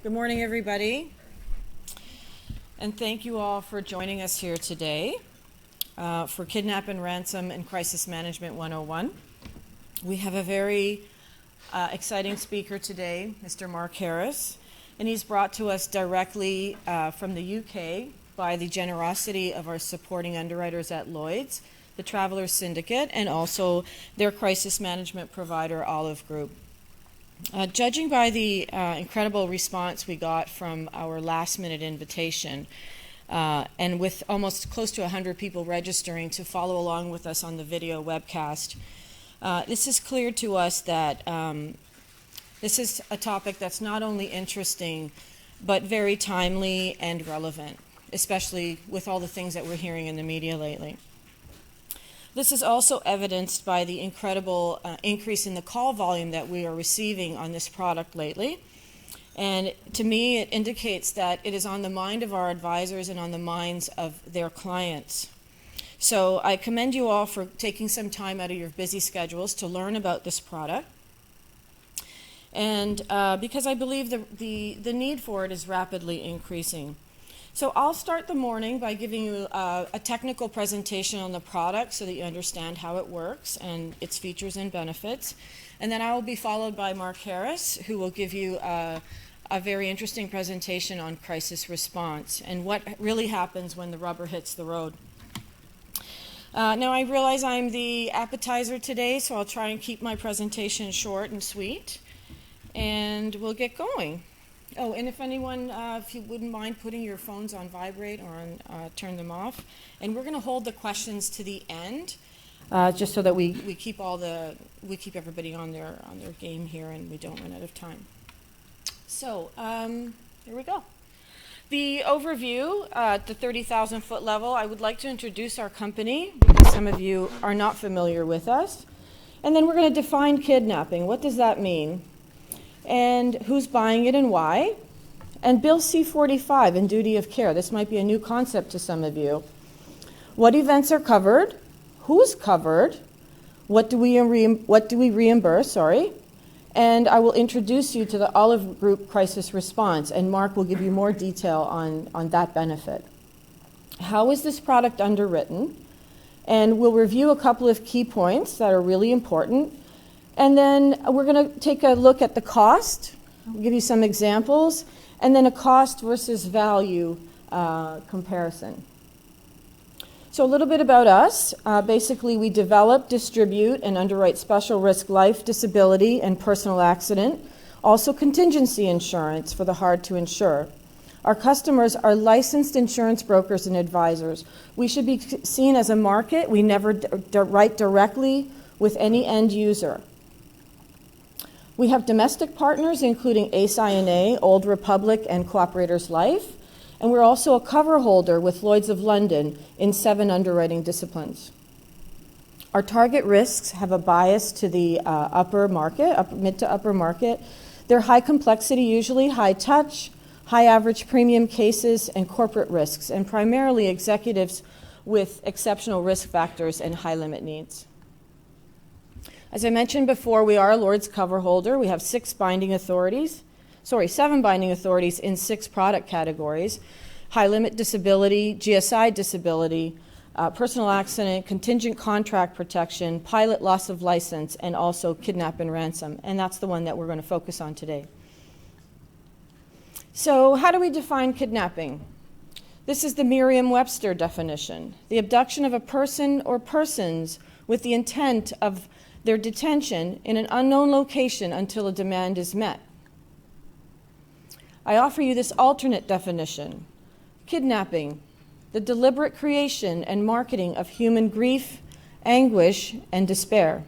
Good morning, everybody. And thank you all for joining us here today for Kidnap and Ransom and Crisis Management 101. We have a very exciting speaker today, Mr. Mark Harris, and he's brought to us directly from the UK by the generosity of our supporting underwriters at Lloyd's, the Travelers Syndicate, and also their crisis management provider, Olive Group. Judging by the incredible response we got from our last-minute invitation, and with almost close to 100 people registering to follow along with us on the video webcast, this is clear to us that this is a topic that's not only interesting, but very timely and relevant, especially with all the things that we're hearing in the media lately. This is also evidenced by the incredible increase in the call volume that we are receiving on this product lately. And to me, it indicates that it is on the mind of our advisors and on the minds of their clients. So I commend you all for taking some time out of your busy schedules to learn about this product. And because I believe the need for it is rapidly increasing. So I'll start the morning by giving you a technical presentation on the product so that you understand how it works and its features and benefits. And then I will be followed by Mark Harris, who will give you a very interesting presentation on crisis response and what really happens when the rubber hits the road. Now I realize I'm the appetizer today, so I'll try and keep my presentation short and sweet. And we'll get going. Oh, and if anyone, if you wouldn't mind putting your phones on vibrate or on turn them off. And we're going to hold the questions to the end, just so that we keep everybody on their game here and we don't run out of time. So here we go. The overview at the 30,000 foot level, I would like to introduce our company because some of you are not familiar with us. And then we're going to define kidnapping. What does that mean? And who's buying it and why, and Bill C-45 and duty of care. This might be a new concept to some of you. What events are covered? Who's covered? What do we reimburse? And I will introduce you to the Olive Group crisis response, and Mark will give you more detail on that benefit. How is this product underwritten? And we'll review a couple of key points that are really important. And then we're going to take a look at the cost. I'll give you some examples, and then a cost versus value comparison. So a little bit about us. Basically, we develop, distribute, and underwrite special risk life, disability, and personal accident. Also contingency insurance for the hard to insure. Our customers are licensed insurance brokers and advisors. We should be seen as a market. We never write directly with any end user. We have domestic partners, including ACE-INA, Old Republic, and Cooperators Life. And we're also a cover holder with Lloyd's of London in 7 underwriting disciplines. Our target risks have a bias to the upper market, mid to upper market. They're high complexity, usually high touch, high average premium cases, and corporate risks, and primarily executives with exceptional risk factors and high limit needs. As I mentioned before, we are a Lloyd's cover holder. We have 7 binding authorities in 6 product categories: high limit disability, GSI disability, personal accident, contingent contract protection, pilot loss of license, and also kidnap and ransom. And that's the one that we're going to focus on today. So how do we define kidnapping? This is the Merriam-Webster definition: the abduction of a person or persons with the intent of their detention in an unknown location until a demand is met. I offer you this alternate definition: kidnapping, the deliberate creation and marketing of human grief, anguish, and despair.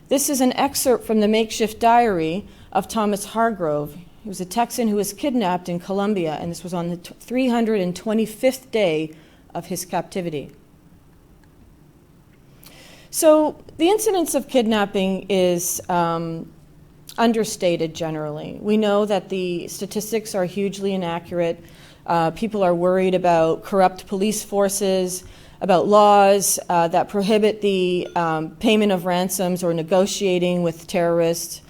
This is an excerpt from the makeshift diary of Thomas Hargrove. He was a Texan who was kidnapped in Colombia, and this was on the 325th day of his captivity. So the incidence of kidnapping is understated generally. We know that the statistics are hugely inaccurate. People are worried about corrupt police forces, about laws that prohibit the payment of ransoms or negotiating with terrorists.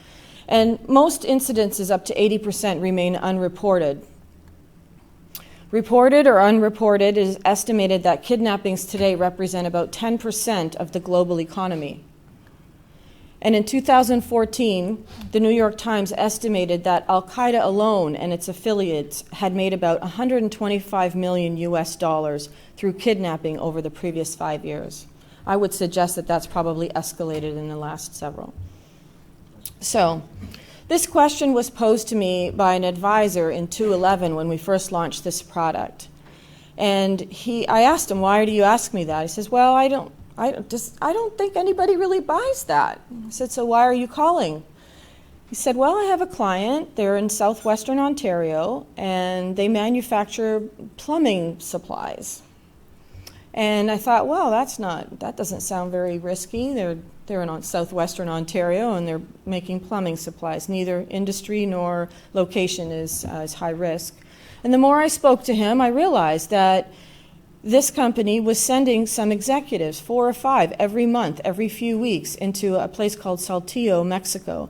And most incidences, up to 80%, remain unreported. Reported or unreported, it is estimated that kidnappings today represent about 10% of the global economy. And in 2014, the New York Times estimated that Al-Qaeda alone and its affiliates had made about $125 million US through kidnapping over the previous 5 years. I would suggest that that's probably escalated in the last several. So, this question was posed to me by an advisor in 2011 when we first launched this product. And I asked him, why do you ask me that? He says, well, I don't think anybody really buys that. I said, so why are you calling? He said, well, I have a client. They're in southwestern Ontario, and they manufacture plumbing supplies. And I thought, well, that doesn't sound very risky. They're in southwestern Ontario, and they're making plumbing supplies. Neither industry nor location is high risk. And the more I spoke to him, I realized that this company was sending some executives, 4 or 5, every month, every few weeks, into a place called Saltillo, Mexico.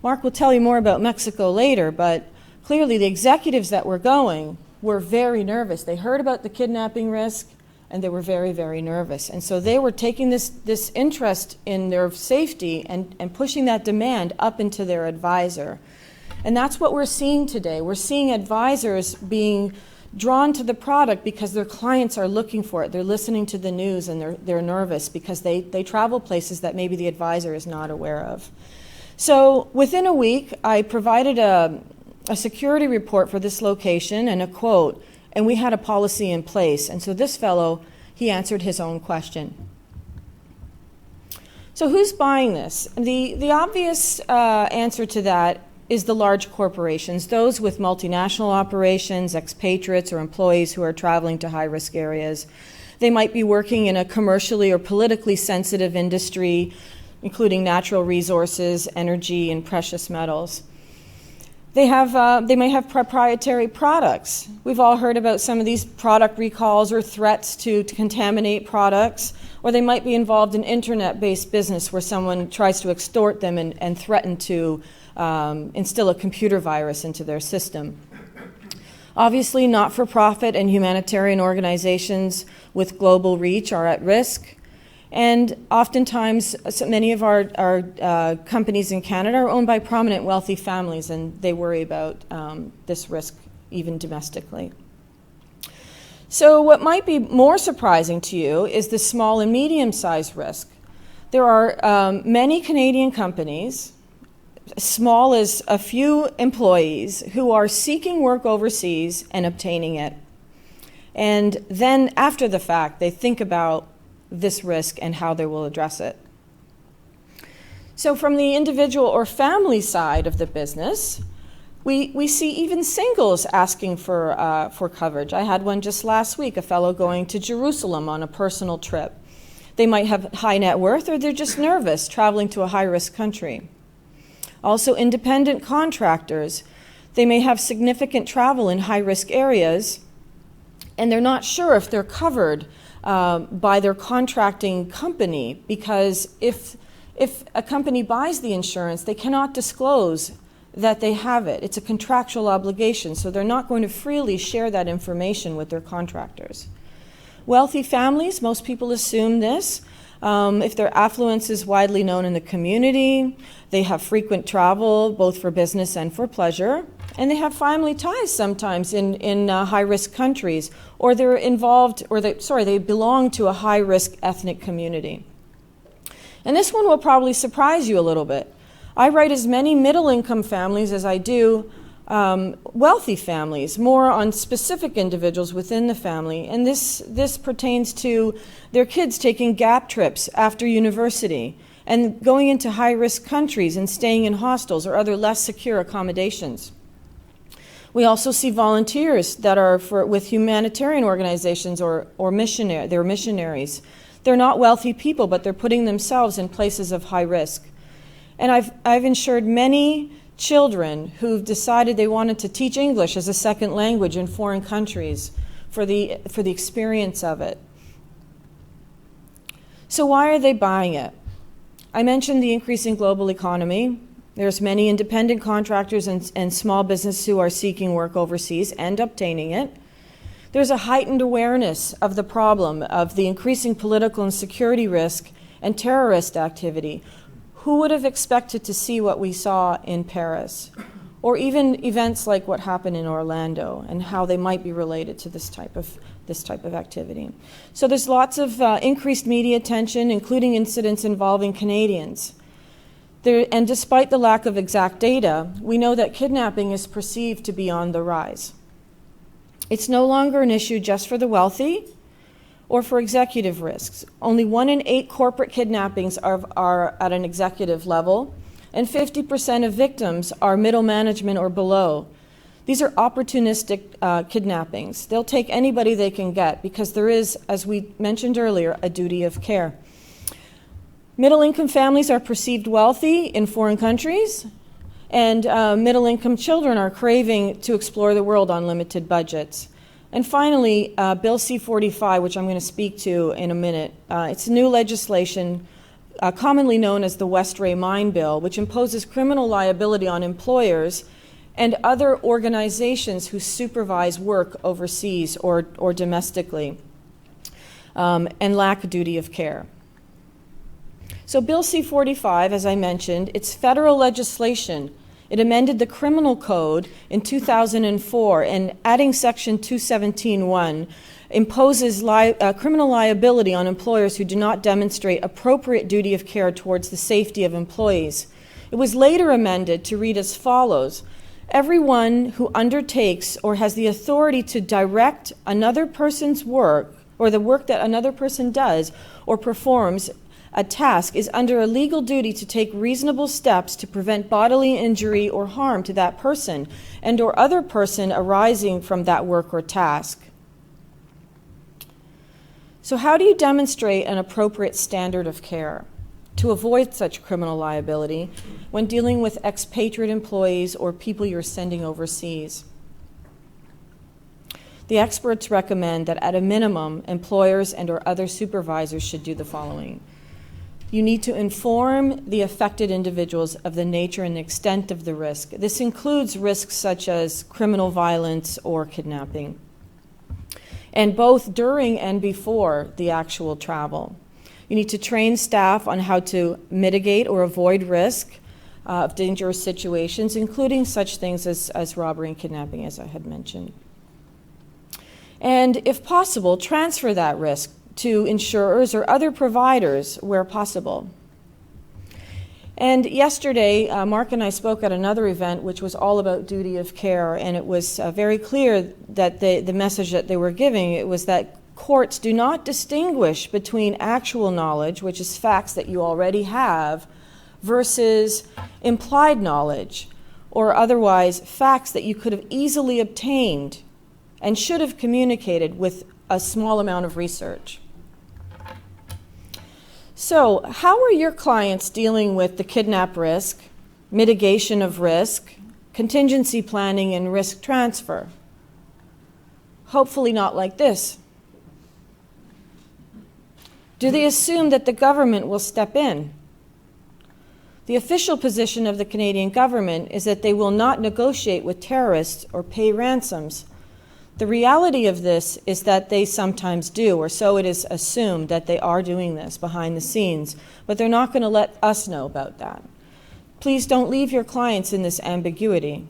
Mark will tell you more about Mexico later, but clearly the executives that were going were very nervous. They heard about the kidnapping risk, and they were very, very nervous. And so they were taking this interest in their safety and pushing that demand up into their advisor. And that's what we're seeing today. We're seeing advisors being drawn to the product because their clients are looking for it. They're listening to the news, and they're nervous because they travel places that maybe the advisor is not aware of. So within a week, I provided a security report for this location and a quote, and we had a policy in place. And so this fellow, he answered his own question. So who's buying this? The obvious answer to that is the large corporations, those with multinational operations, expatriates, or employees who are traveling to high-risk areas. They might be working in a commercially or politically sensitive industry, including natural resources, energy, and precious metals. They may have proprietary products. We've all heard about some of these product recalls or threats to contaminate products, or they might be involved in internet-based business where someone tries to extort them and threaten to instill a computer virus into their system. Obviously, not-for-profit and humanitarian organizations with global reach are at risk. And oftentimes, many of our companies in Canada are owned by prominent wealthy families, and they worry about this risk even domestically. So what might be more surprising to you is the small and medium-sized risk. There are many Canadian companies, small as a few employees, who are seeking work overseas and obtaining it. And then after the fact, they think about this risk and how they will address it. So from the individual or family side of the business, we see even singles asking for coverage. I had one just last week, a fellow going to Jerusalem on a personal trip. They might have high net worth, or they're just nervous traveling to a high-risk country. Also, independent contractors. They may have significant travel in high-risk areas, and they're not sure if they're covered by their contracting company, because if a company buys the insurance, they cannot disclose that they have it. It's a contractual obligation, so they're not going to freely share that information with their contractors. Wealthy families, most people assume this. If their affluence is widely known in the community, they have frequent travel, both for business and for pleasure, and they have family ties sometimes in high-risk countries, or they're involved, or they belong to a high-risk ethnic community. And this one will probably surprise you a little bit. I write as many middle-income families as I do wealthy families, more on specific individuals within the family. And this pertains to their kids taking gap trips after university and going into high-risk countries and staying in hostels or other less secure accommodations. We also see volunteers that are with humanitarian organizations or they're missionaries. They're not wealthy people, but they're putting themselves in places of high risk. And I've insured many children who've decided they wanted to teach English as a second language in foreign countries for the experience of it. So why are they buying it? I mentioned the increasing global economy. There's many independent contractors and small businesses who are seeking work overseas and obtaining it. There's a heightened awareness of the problem of the increasing political and security risk and terrorist activity. Who would have expected to see what we saw in Paris? Or even events like what happened in Orlando and how they might be related to this type of activity. So there's lots of increased media attention, including incidents involving Canadians. And despite the lack of exact data, we know that kidnapping is perceived to be on the rise. It's no longer an issue just for the wealthy or for executive risks. Only 1 in 8 corporate kidnappings are at an executive level, and 50% of victims are middle management or below. These are opportunistic kidnappings. They'll take anybody they can get because there is, as we mentioned earlier, a duty of care. Middle-income families are perceived wealthy in foreign countries, and middle-income children are craving to explore the world on limited budgets. And finally, Bill C-45, which I'm going to speak to in a minute, it's new legislation commonly known as the West Ray Mine Bill, which imposes criminal liability on employers and other organizations who supervise work overseas or domestically and lack a duty of care. So Bill C-45, as I mentioned, it's federal legislation. It amended the criminal code in 2004, and adding section 217(1 imposes criminal liability on employers who do not demonstrate appropriate duty of care towards the safety of employees. It was later amended to read as follows: everyone who undertakes or has the authority to direct another person's work, or the work that another person does or performs a task, is under a legal duty to take reasonable steps to prevent bodily injury or harm to that person and or other person arising from that work or task. So how do you demonstrate an appropriate standard of care to avoid such criminal liability when dealing with expatriate employees or people you're sending overseas? The experts recommend that at a minimum, employers and or other supervisors should do the following. You need to inform the affected individuals of the nature and extent of the risk. This includes risks such as criminal violence or kidnapping, and both during and before the actual travel. You need to train staff on how to mitigate or avoid risk of dangerous situations, including such things as robbery and kidnapping, as I had mentioned. And if possible, transfer that risk to insurers or other providers where possible. And yesterday, Mark and I spoke at another event which was all about duty of care, and it was very clear that the message that they were giving, it was that courts do not distinguish between actual knowledge, which is facts that you already have, versus implied knowledge, or otherwise facts that you could have easily obtained and should have communicated with a small amount of research. So, how are your clients dealing with the kidnap risk, mitigation of risk, contingency planning, and risk transfer? Hopefully not like this. Do they assume that the government will step in? The official position of the Canadian government is that they will not negotiate with terrorists or pay ransoms. The reality of this is that they sometimes do, or so it is assumed that they are doing this behind the scenes, but they're not going to let us know about that. Please don't leave your clients in this ambiguity.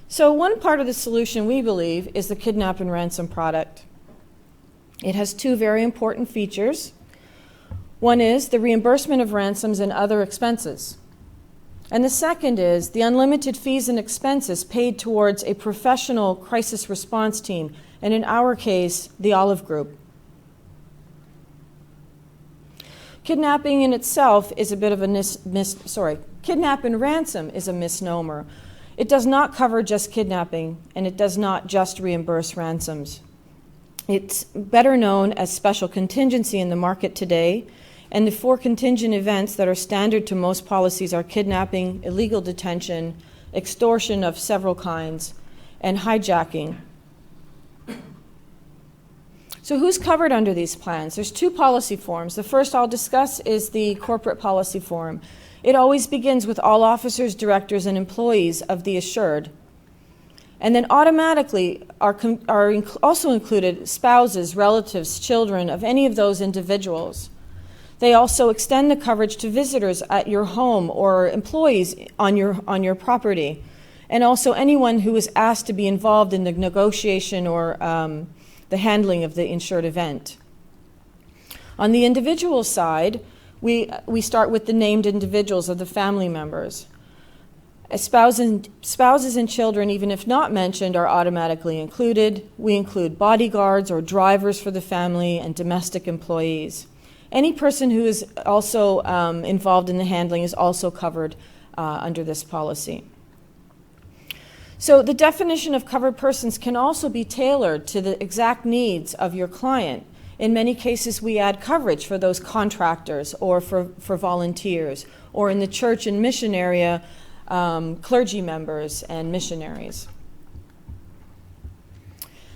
So one part of the solution, we believe, is the Kidnap and Ransom product. It has 2 very important features. One is the reimbursement of ransoms and other expenses. And the second is the unlimited fees and expenses paid towards a professional crisis response team, and in our case, the Olive Group. Kidnapping in itself is a bit of a kidnap and ransom is a misnomer. It does not cover just kidnapping, and it does not just reimburse ransoms. It's better known as special contingency in the market today, and the 4 contingent events that are standard to most policies are kidnapping, illegal detention, extortion of several kinds, and hijacking. So who's covered under these plans? There's 2 policy forms. The first I'll discuss is the corporate policy form. It always begins with all officers, directors, and employees of the assured. And then automatically are also included spouses, relatives, children of any of those individuals. They also extend the coverage to visitors at your home or employees on your property, and also anyone who is asked to be involved in the negotiation or the handling of the insured event. On the individual side, we start with the named individuals of the family members. Spouses and children, even if not mentioned, are automatically included. We include bodyguards or drivers for the family and domestic employees. Any person who is also involved in the handling is also covered under this policy. So the definition of covered persons can also be tailored to the exact needs of your client. In many cases, we add coverage for those contractors or for volunteers, or in the church and mission area, clergy members and missionaries.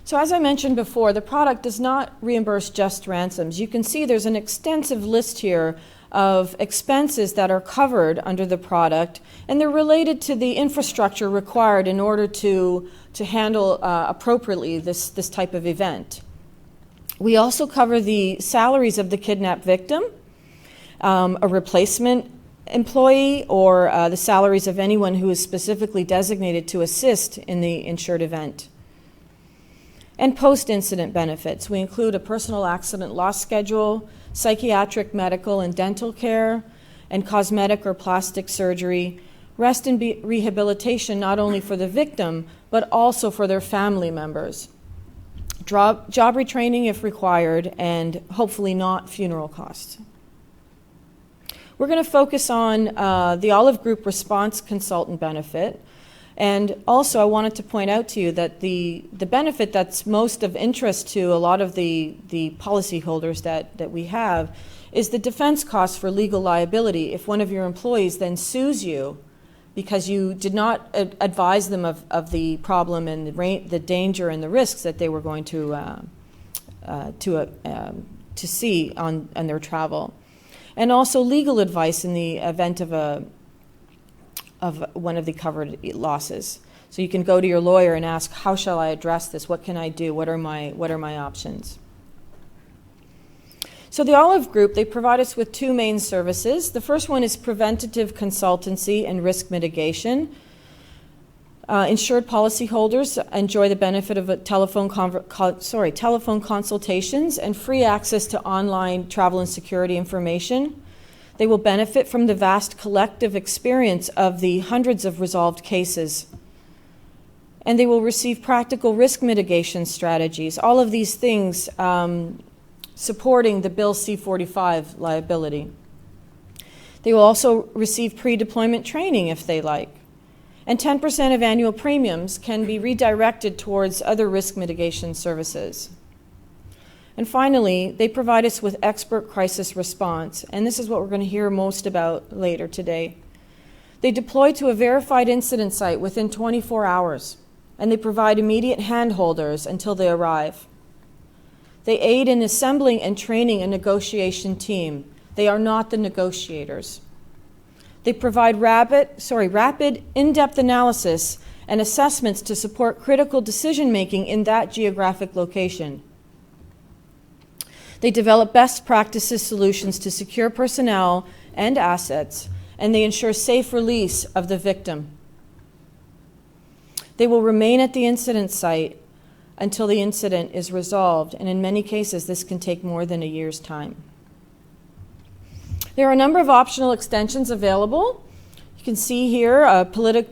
So as I mentioned before, the product does not reimburse just ransoms. You can see there's an extensive list here of expenses that are covered under the product, and they're related to the infrastructure required in order to handle appropriately this type of event. We also cover the salaries of the kidnapped victim, a replacement employee, or the salaries of anyone who is specifically designated to assist in the insured event. And post-incident benefits. We include a personal accident loss schedule, psychiatric, medical, and dental care, and cosmetic or plastic surgery, rest and rehabilitation not only for the victim, but also for their family members. Job retraining if required, and hopefully not funeral costs. We're going to focus on the Olive Group Response Consultant benefit. And also I wanted to point out to you that the benefit that's most of interest to a lot of the policyholders that we have is the defense costs for legal liability if one of your employees then sues you because you did not advise them of the problem and the danger and the risks that they were going to see on their travel. And also legal advice in the event of one of the covered losses. So you can go to your lawyer and ask, how shall I address this? What can I do? What are my options? So the Olive Group, they provide us with two main services. The first one is preventative consultancy and risk mitigation. Insured policyholders enjoy the benefit of telephone consultations and free access to online travel and security information. They will benefit from the vast collective experience of the hundreds of resolved cases. And they will receive practical risk mitigation strategies, all of these things supporting the Bill C-45 liability. They will also receive pre-deployment training if they like. And 10% of annual premiums can be redirected towards other risk mitigation services. And finally, they provide us with expert crisis response, and this is what we're going to hear most about later today. They deploy to a verified incident site within 24 hours, and they provide immediate handholders until they arrive. They aid in assembling and training a negotiation team. They are not the negotiators. They provide rapid, in-depth analysis and assessments to support critical decision-making in that geographic location. They develop best practices solutions to secure personnel and assets, and they ensure safe release of the victim. They will remain at the incident site until the incident is resolved, and in many cases this can take more than a year's time. There are a number of optional extensions available. You can see here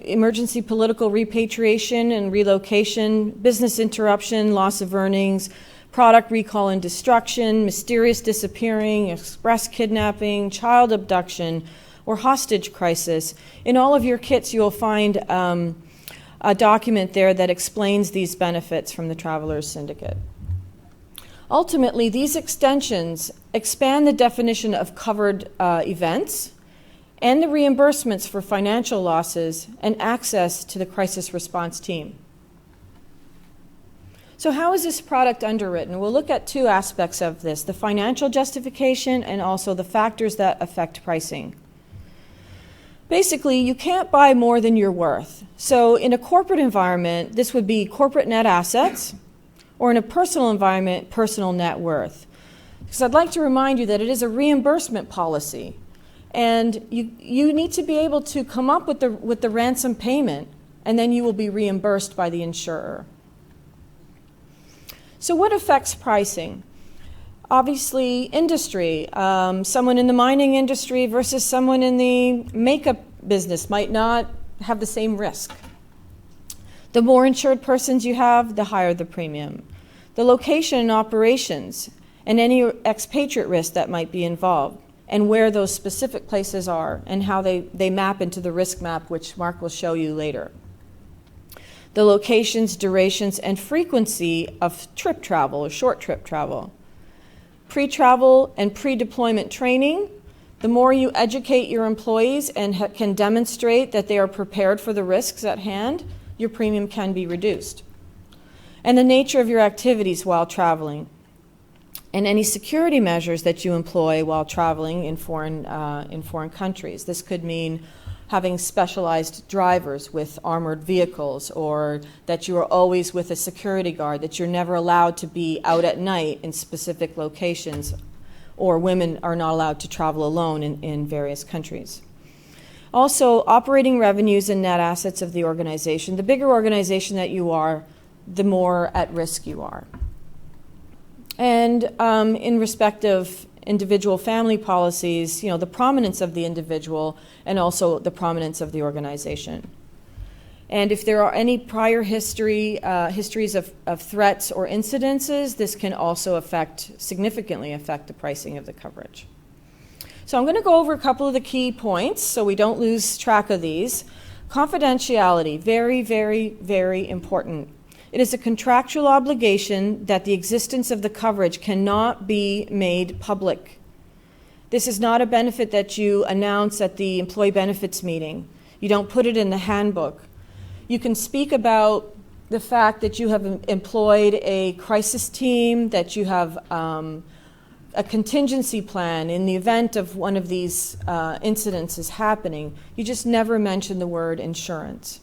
emergency political repatriation and relocation, business interruption, loss of earnings, product recall and destruction, mysterious disappearing, express kidnapping, child abduction, or hostage crisis. In all of your kits you'll find a document there that explains these benefits from the Travelers Syndicate. Ultimately, these extensions expand the definition of covered events and the reimbursements for financial losses and access to the crisis response team. So how is this product underwritten? We'll look at two aspects of this, the financial justification and also the factors that affect pricing. Basically, you can't buy more than you're worth. So in a corporate environment, this would be corporate net assets, or in a personal environment, personal net worth. Because I'd like to remind you that it is a reimbursement policy, and you need to be able to come up with the ransom payment, and then you will be reimbursed by the insurer. So what affects pricing? Obviously, industry. Someone in the mining industry versus someone in the makeup business might not have the same risk. The more insured persons you have, the higher the premium. The location and operations, and any expatriate risk that might be involved, and where those specific places are, and how they map into the risk map, which Mark will show you later. The locations, durations, and frequency of trip travel, or short trip travel. Pre-travel and pre-deployment training. The more you educate your employees and can demonstrate that they are prepared for the risks at hand, your premium can be reduced. And the nature of your activities while traveling, and any security measures that you employ while traveling in foreign countries. This could mean having specialized drivers with armored vehicles, or that you are always with a security guard, that you're never allowed to be out at night in specific locations, or women are not allowed to travel alone in various countries. Also, operating revenues and net assets of the organization. The bigger organization that you are, the more at risk you are. And in respect of individual family policies, the prominence of the individual and also the prominence of the organization. And if there are any prior histories of threats or incidences, this can also significantly affect the pricing of the coverage. So I'm going to go over a couple of the key points so we don't lose track of these. Confidentiality, very, very, very important. It is a contractual obligation that the existence of the coverage cannot be made public. This is not a benefit that you announce at the employee benefits meeting. You don't put it in the handbook. You can speak about the fact that you have employed a crisis team, that you have a contingency plan in the event of one of these incidents is happening. You just never mention the word insurance.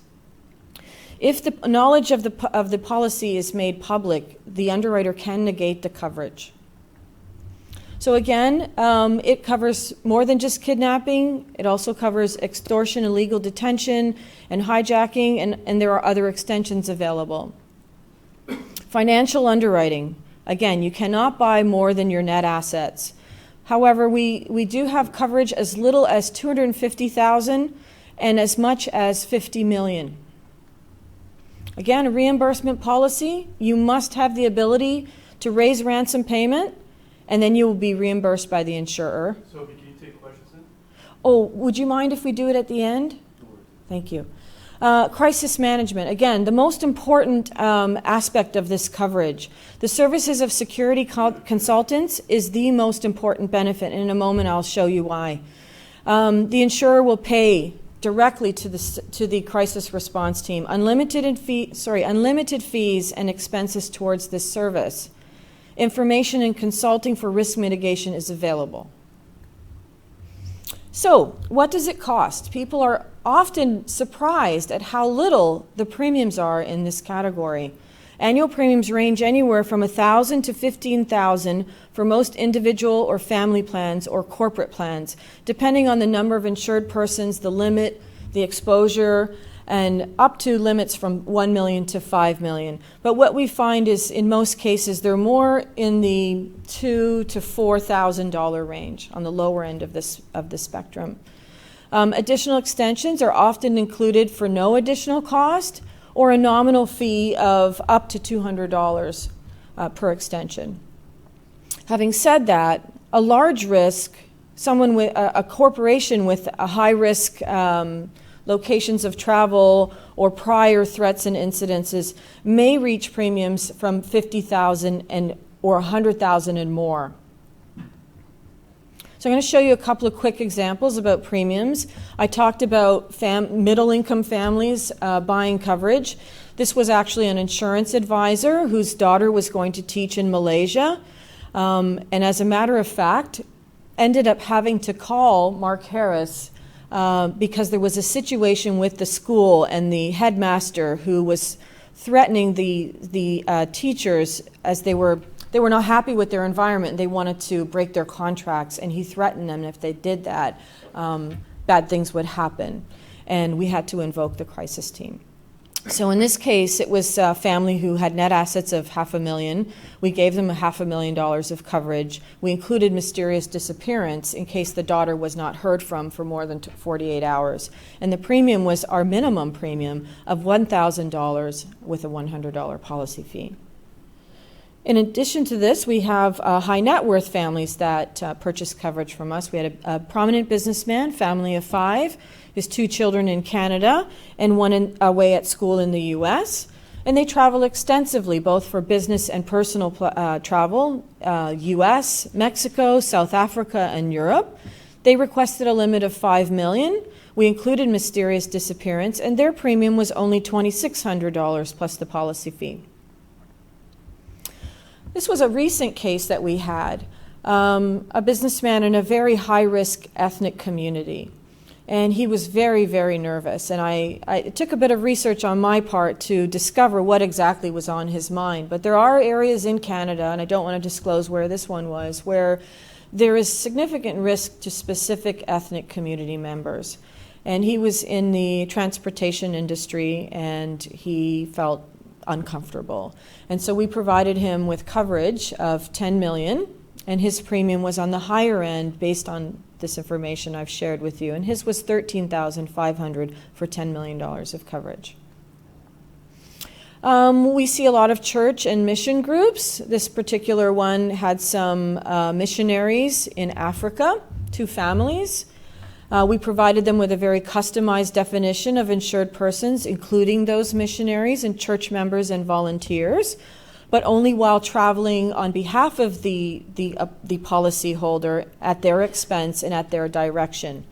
If the knowledge of the policy is made public, the underwriter can negate the coverage. So again, it covers more than just kidnapping. It also covers extortion, illegal detention, and hijacking, and there are other extensions available. Financial underwriting. Again, you cannot buy more than your net assets. However, we do have coverage as little as $250,000 and as much as $50 million. Again, a reimbursement policy, you must have the ability to raise ransom payment, and then you will be reimbursed by the insurer. Sophie, can you take questions then? Oh, would you mind if we do it at the end? Thank you. Crisis management. Again, the most important aspect of this coverage. The services of security consultants is the most important benefit, and in a moment I'll show you why. The insurer will pay directly to the crisis response team unlimited fees and expenses towards this service. Information and consulting for risk mitigation is available. So, what does it cost? People are often surprised at how little the premiums are in this category. Annual premiums range anywhere from $1,000 to $15,000 for most individual or family plans or corporate plans, depending on the number of insured persons, the limit, the exposure, and up to limits from $1 million to $5 million. But what we find is, in most cases, they're more in the $2,000 to $4,000 range on the lower end of the spectrum. Additional extensions are often included for no additional cost, or a nominal fee of up to $200 per extension. Having said that, a large risk, someone with a corporation with a high risk locations of travel or prior threats and incidences may reach premiums from $50,000 or $100,000 and more. So I'm going to show you a couple of quick examples about premiums. I talked about middle-income families buying coverage. This was actually an insurance advisor whose daughter was going to teach in Malaysia, and as a matter of fact, ended up having to call Mark Harris because there was a situation with the school and the headmaster who was threatening the teachers as they were not happy with their environment. They wanted to break their contracts, and he threatened them. And if they did that, bad things would happen. And we had to invoke the crisis team. So in this case, it was a family who had net assets of $500,000. We gave them $500,000 of coverage. We included mysterious disappearance in case the daughter was not heard from for more than 48 hours. And the premium was our minimum premium of $1,000 with a $100 policy fee. In addition to this, we have high net worth families that purchased coverage from us. We had a prominent businessman, family of 5, his 2 children in Canada, and one away at school in the U.S. And they travel extensively, both for business and personal travel, U.S., Mexico, South Africa, and Europe. They requested a limit of $5 million. We included mysterious disappearance, and their premium was only $2,600 plus the policy fee. This was a recent case that we had, a businessman in a very high-risk ethnic community. And he was very, very nervous. And it took a bit of research on my part to discover what exactly was on his mind. But there are areas in Canada, and I don't want to disclose where this one was, where there is significant risk to specific ethnic community members. And he was in the transportation industry, and he felt uncomfortable. And so we provided him with coverage of $10 million, and his premium was on the higher end based on this information I've shared with you, and his was $13,500 for $10 million of coverage. We see a lot of church and mission groups. This particular one had some missionaries in Africa, 2 families. We provided them with a very customized definition of insured persons, including those missionaries and church members and volunteers, but only while traveling on behalf of the policyholder at their expense and at their direction.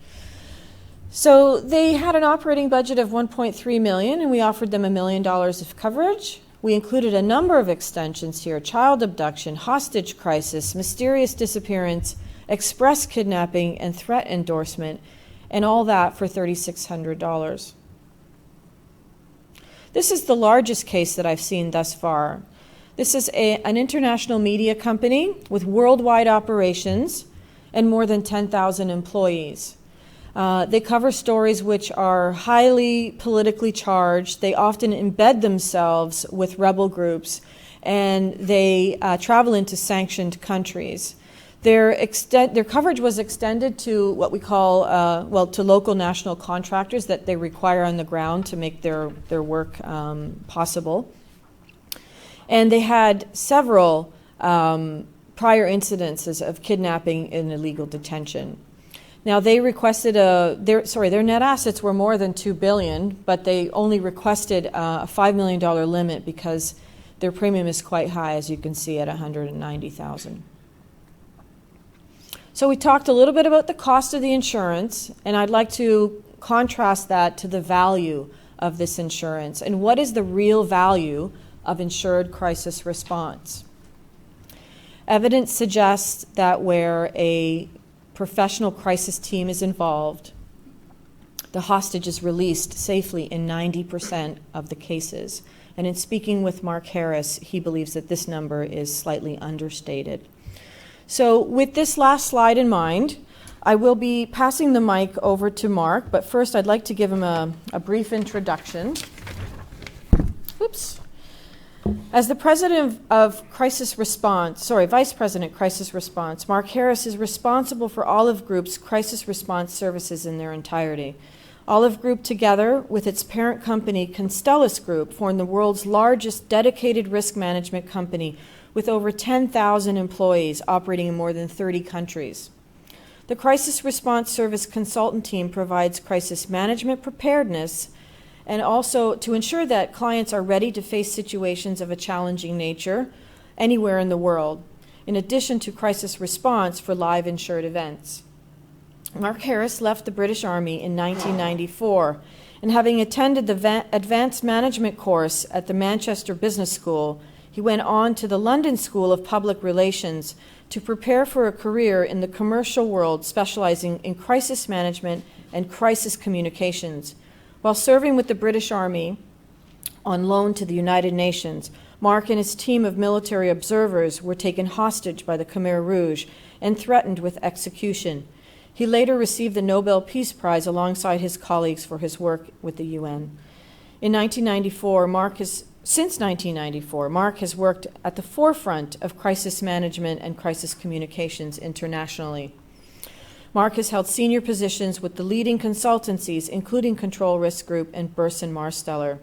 So they had an operating budget of $1.3 million, and we offered them $1 million of coverage. We included a number of extensions here: child abduction, hostage crisis, mysterious disappearance, express kidnapping, and threat endorsement, and all that for $3,600. This is the largest case that I've seen thus far. This is an international media company with worldwide operations and more than 10,000 employees. They cover stories which are highly politically charged. They often embed themselves with rebel groups, and they travel into sanctioned countries. Their coverage was extended to what we call, to local national contractors that they require on the ground to make their work possible. And they had several prior incidences of kidnapping and illegal detention. Now, they requested their net assets were more than $2 billion, but they only requested a $5 million limit because their premium is quite high, as you can see, at $190,000. So we talked a little bit about the cost of the insurance, and I'd like to contrast that to the value of this insurance. And what is the real value of insured crisis response? Evidence suggests that where a professional crisis team is involved, the hostage is released safely in 90% of the cases. And in speaking with Mark Harris, he believes that this number is slightly understated. So with this last slide in mind, I will be passing the mic over to Mark, but first I'd like to give him a brief introduction. Oops. As the President of Crisis Response, Vice President Crisis Response, Mark Harris is responsible for Olive Group's crisis response services in their entirety. Olive Group, together with its parent company, Constellus Group, form the world's largest dedicated risk management company with over 10,000 employees operating in more than 30 countries. The Crisis Response Service consultant team provides crisis management preparedness and also to ensure that clients are ready to face situations of a challenging nature anywhere in the world, in addition to crisis response for live insured events. Mark Harris left the British Army in 1994, and having attended the advanced management course at the Manchester Business School, he went on to the London School of Public Relations to prepare for a career in the commercial world, specializing in crisis management and crisis communications. While serving with the British Army on loan to the United Nations, Mark and his team of military observers were taken hostage by the Khmer Rouge and threatened with execution. He later received the Nobel Peace Prize alongside his colleagues for his work with the UN. Since 1994, Mark has worked at the forefront of crisis management and crisis communications internationally. Mark has held senior positions with the leading consultancies, including Control Risk Group and Burson Marsteller.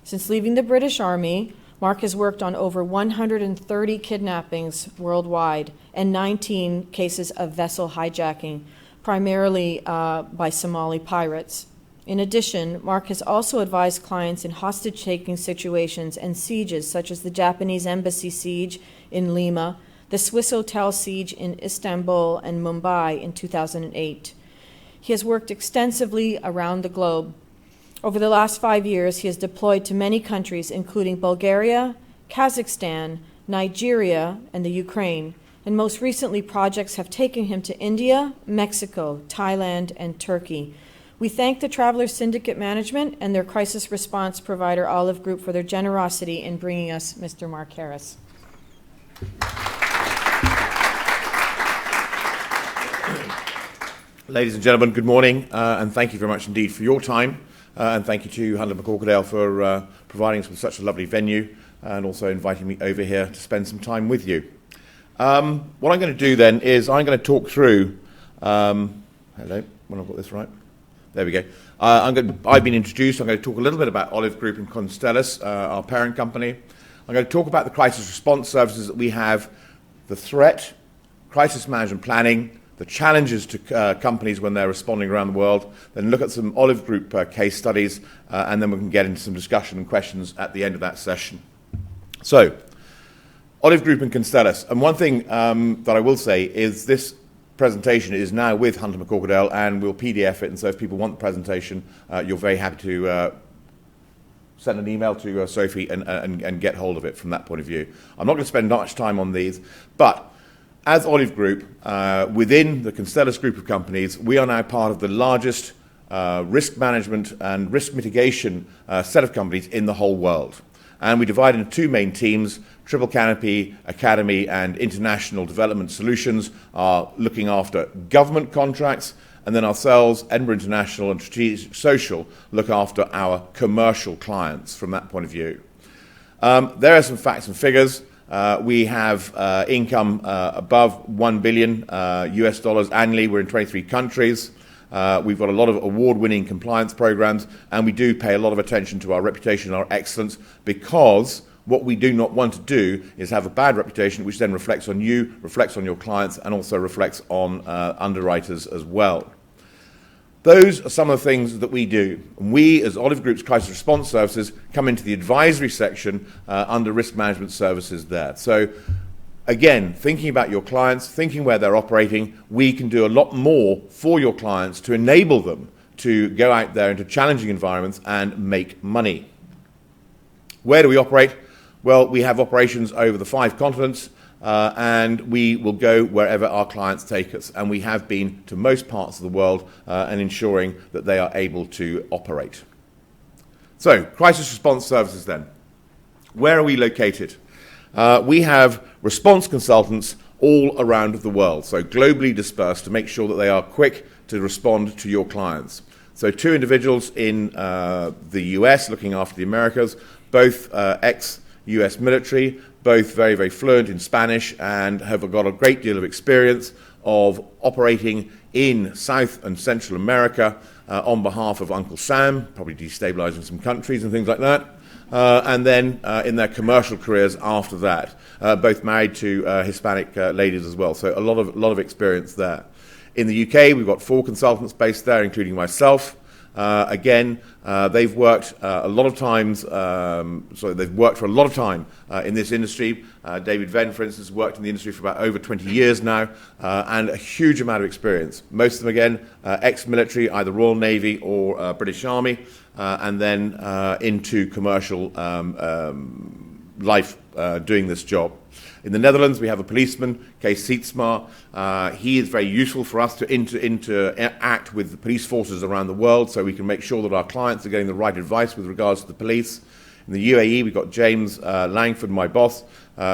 Since leaving the British Army, Mark has worked on over 130 kidnappings worldwide and 19 cases of vessel hijacking, primarily by Somali pirates. In addition, Mark has also advised clients in hostage-taking situations and sieges, such as the Japanese embassy siege in Lima, the Swiss hotel siege in Istanbul and Mumbai in 2008. He has worked extensively around the globe. Over the last 5 years, he has deployed to many countries, including Bulgaria, Kazakhstan, Nigeria, and the Ukraine. And most recently, projects have taken him to India, Mexico, Thailand, and Turkey. We thank the Traveler Syndicate Management and their crisis response provider, Olive Group, for their generosity in bringing us Mr. Mark Harris. Ladies and gentlemen, good morning, and thank you very much indeed for your time. And thank you to Hunter McCorquodale for providing us with such a lovely venue and also inviting me over here to spend some time with you. What I'm going to do then is I'm going to talk through, hello, when I've got this right. There we go. I've been introduced. I'm going to talk a little bit about Olive Group and Constellus, our parent company. I'm going to talk about the crisis response services that we have, the threat, crisis management planning, the challenges to companies when they're responding around the world, then look at some Olive Group case studies, and then we can get into some discussion and questions at the end of that session. So, Olive Group and Constellus. And one thing that I will say is this presentation is now with Hunter McCorquodale, and we'll PDF it, and so if people want the presentation, you're very happy to send an email to Sophie and get hold of it from that point of view. I'm not going to spend much time on these, but as Olive Group, within the Constellus group of companies, we are now part of the largest risk management and risk mitigation set of companies in the whole world. And we divide into two main teams. Triple Canopy, Academy, and International Development Solutions are looking after government contracts, and then ourselves, Edinburgh International and Strategic Social, look after our commercial clients from that point of view. There are some facts and figures. We have income above $1 billion US dollars annually. We're in 23 countries. We've got a lot of award-winning compliance programs, and we do pay a lot of attention to our reputation and our excellence, because what we do not want to do is have a bad reputation, which then reflects on you, reflects on your clients, and also reflects on underwriters as well. Those are some of the things that we do. We, as Olive Group's Crisis Response Services, come into the advisory section under Risk Management Services there. So, again, thinking about your clients, thinking where they're operating, we can do a lot more for your clients to enable them to go out there into challenging environments and make money. Where do we operate? Well, we have operations over the 5 continents, and we will go wherever our clients take us. And we have been to most parts of the world and ensuring that they are able to operate. So, crisis response services then. Where are we located? We have response consultants all around the world, so globally dispersed, to make sure that they are quick to respond to your clients. So 2 individuals in the US looking after the Americas, both ex-US military, both very, very fluent in Spanish and have got a great deal of experience of operating in South and Central America on behalf of Uncle Sam, probably destabilizing some countries and things like that. And then in their commercial careers after that, both married to Hispanic ladies as well. So a lot of experience there. In the UK, we've got 4 consultants based there, including myself. Again, they've worked a lot of times. They've worked for a lot of time in this industry. David Venn, for instance, worked in the industry for about over 20 years now, and a huge amount of experience. Most of them, again, ex-military, either Royal Navy or British Army, and then into commercial life doing this job. In the Netherlands, we have a policeman, Kees Sietsma. He is very useful for us to interact with the police forces around the world so we can make sure that our clients are getting the right advice with regards to the police. In the UAE, we've got James Langford, my boss,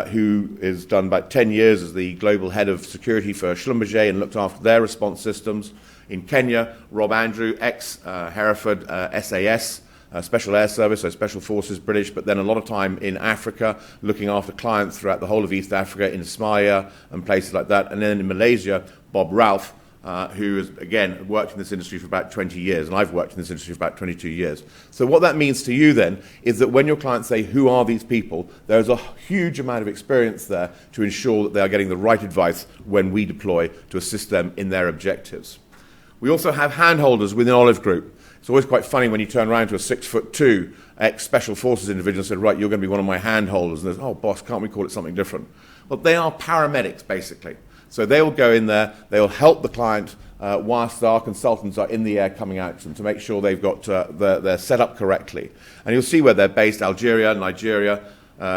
who has done about 10 years as the global head of security for Schlumberger and looked after their response systems. In Kenya, Rob Andrew, ex-Hereford SAS, Special Air Service, so Special Forces, British, but then a lot of time in Africa, looking after clients throughout the whole of East Africa, in Somalia and places like that. And then in Malaysia, Bob Ralph, who has, again, worked in this industry for about 20 years, and I've worked in this industry for about 22 years. So what that means to you then is that when your clients say, who are these people, there's a huge amount of experience there to ensure that they are getting the right advice when we deploy to assist them in their objectives. We also have handholders within Olive Group. It's always quite funny when you turn around to a 6'2" ex-Special Forces individual and said, right, you're going to be one of my handholders. And there's, oh, boss, can't we call it something different? Well, they are paramedics, basically. So they will go in there, they will help the client whilst our consultants are in the air coming out to them to make sure they've got they're set up correctly. And you'll see where they're based: Algeria, Nigeria,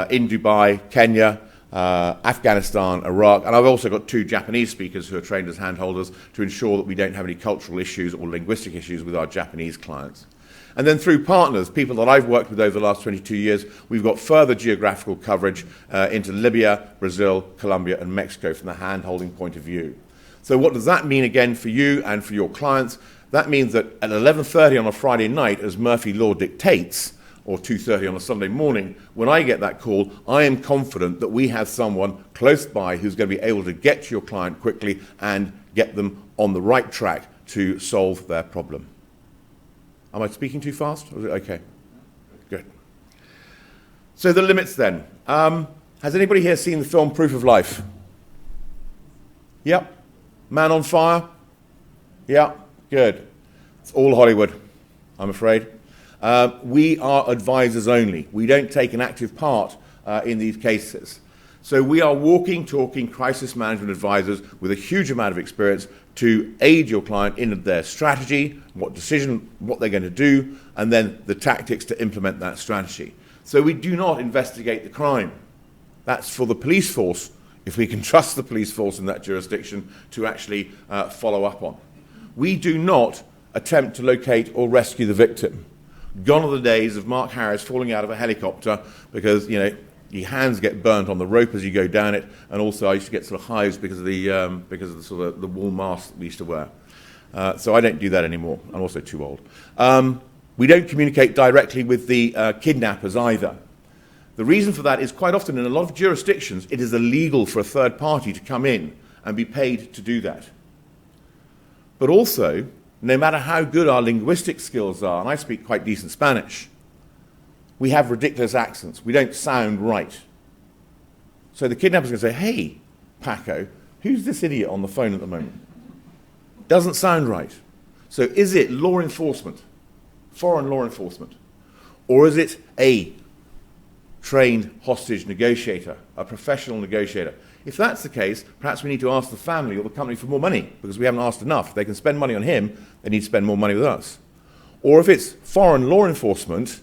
in Dubai, Kenya, Afghanistan, Iraq. And I've also got 2 Japanese speakers who are trained as handholders to ensure that we don't have any cultural issues or linguistic issues with our Japanese clients. And then through partners, people that I've worked with over the last 22 years, we've got further geographical coverage into Libya, Brazil, Colombia, and Mexico from the hand-holding point of view. So what does that mean again for you and for your clients? That means that at 11:30 on a Friday night, as Murphy Law dictates, or 2:30 on a Sunday morning, when I get that call, I am confident that we have someone close by who's going to be able to get to your client quickly and get them on the right track to solve their problem. Am I speaking too fast? Or is it okay? Good. So the limits then. Has anybody here seen the film Proof of Life? Yep. Man on Fire? Yeah, good. It's all Hollywood, I'm afraid. We are advisors only. We don't take an active part in these cases. So we are walking, talking crisis management advisors with a huge amount of experience to aid your client in their strategy, what they're going to do, and then the tactics to implement that strategy. So we do not investigate the crime. That's for the police force, if we can trust the police force in that jurisdiction, to actually follow up on. We do not attempt to locate or rescue the victim. Gone are the days of Mark Harris falling out of a helicopter because, you know, your hands get burnt on the rope as you go down it, and also I used to get sort of hives because of the sort of the wool mask that we used to wear. So I don't do that anymore. I'm also too old. We don't communicate directly with the kidnappers either. The reason for that is quite often in a lot of jurisdictions it is illegal for a third party to come in and be paid to do that. But also, no matter how good our linguistic skills are, and I speak quite decent Spanish, we have ridiculous accents. We don't sound right. So the kidnapper's going to say, hey, Paco, who's this idiot on the phone at the moment? Doesn't sound right. So is it law enforcement, foreign law enforcement, or is it a trained hostage negotiator, a professional negotiator? If that's the case, perhaps we need to ask the family or the company for more money because we haven't asked enough. If they can spend money on him, they need to spend more money with us. Or if it's foreign law enforcement,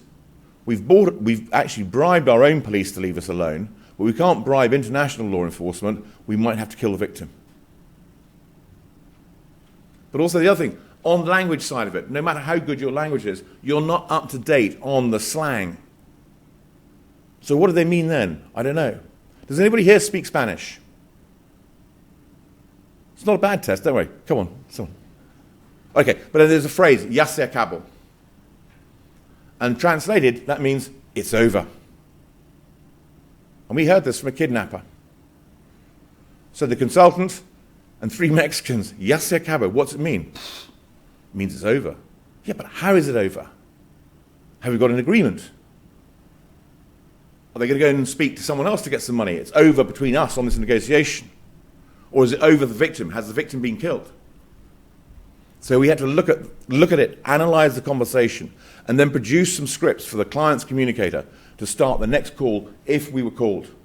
we've actually bribed our own police to leave us alone, but we can't bribe international law enforcement, we might have to kill the victim. But also the other thing, on the language side of it, no matter how good your language is, you're not up to date on the slang. So what do they mean then? I don't know. Does anybody here speak Spanish? It's not a bad test, don't worry. Come on, someone. Okay, but then there's a phrase, ya se acabó. And translated, that means it's over. And we heard this from a kidnapper. So the consultant and 3 Mexicans, ya se acabó, what's it mean? It means it's over. Yeah, but how is it over? Have we got an agreement? Are they going to go and speak to someone else to get some money? It's over between us on this negotiation. Or is it over the victim? Has the victim been killed? So we had to look at it, analyze the conversation, and then produce some scripts for the client's communicator to start the next call if we were called. And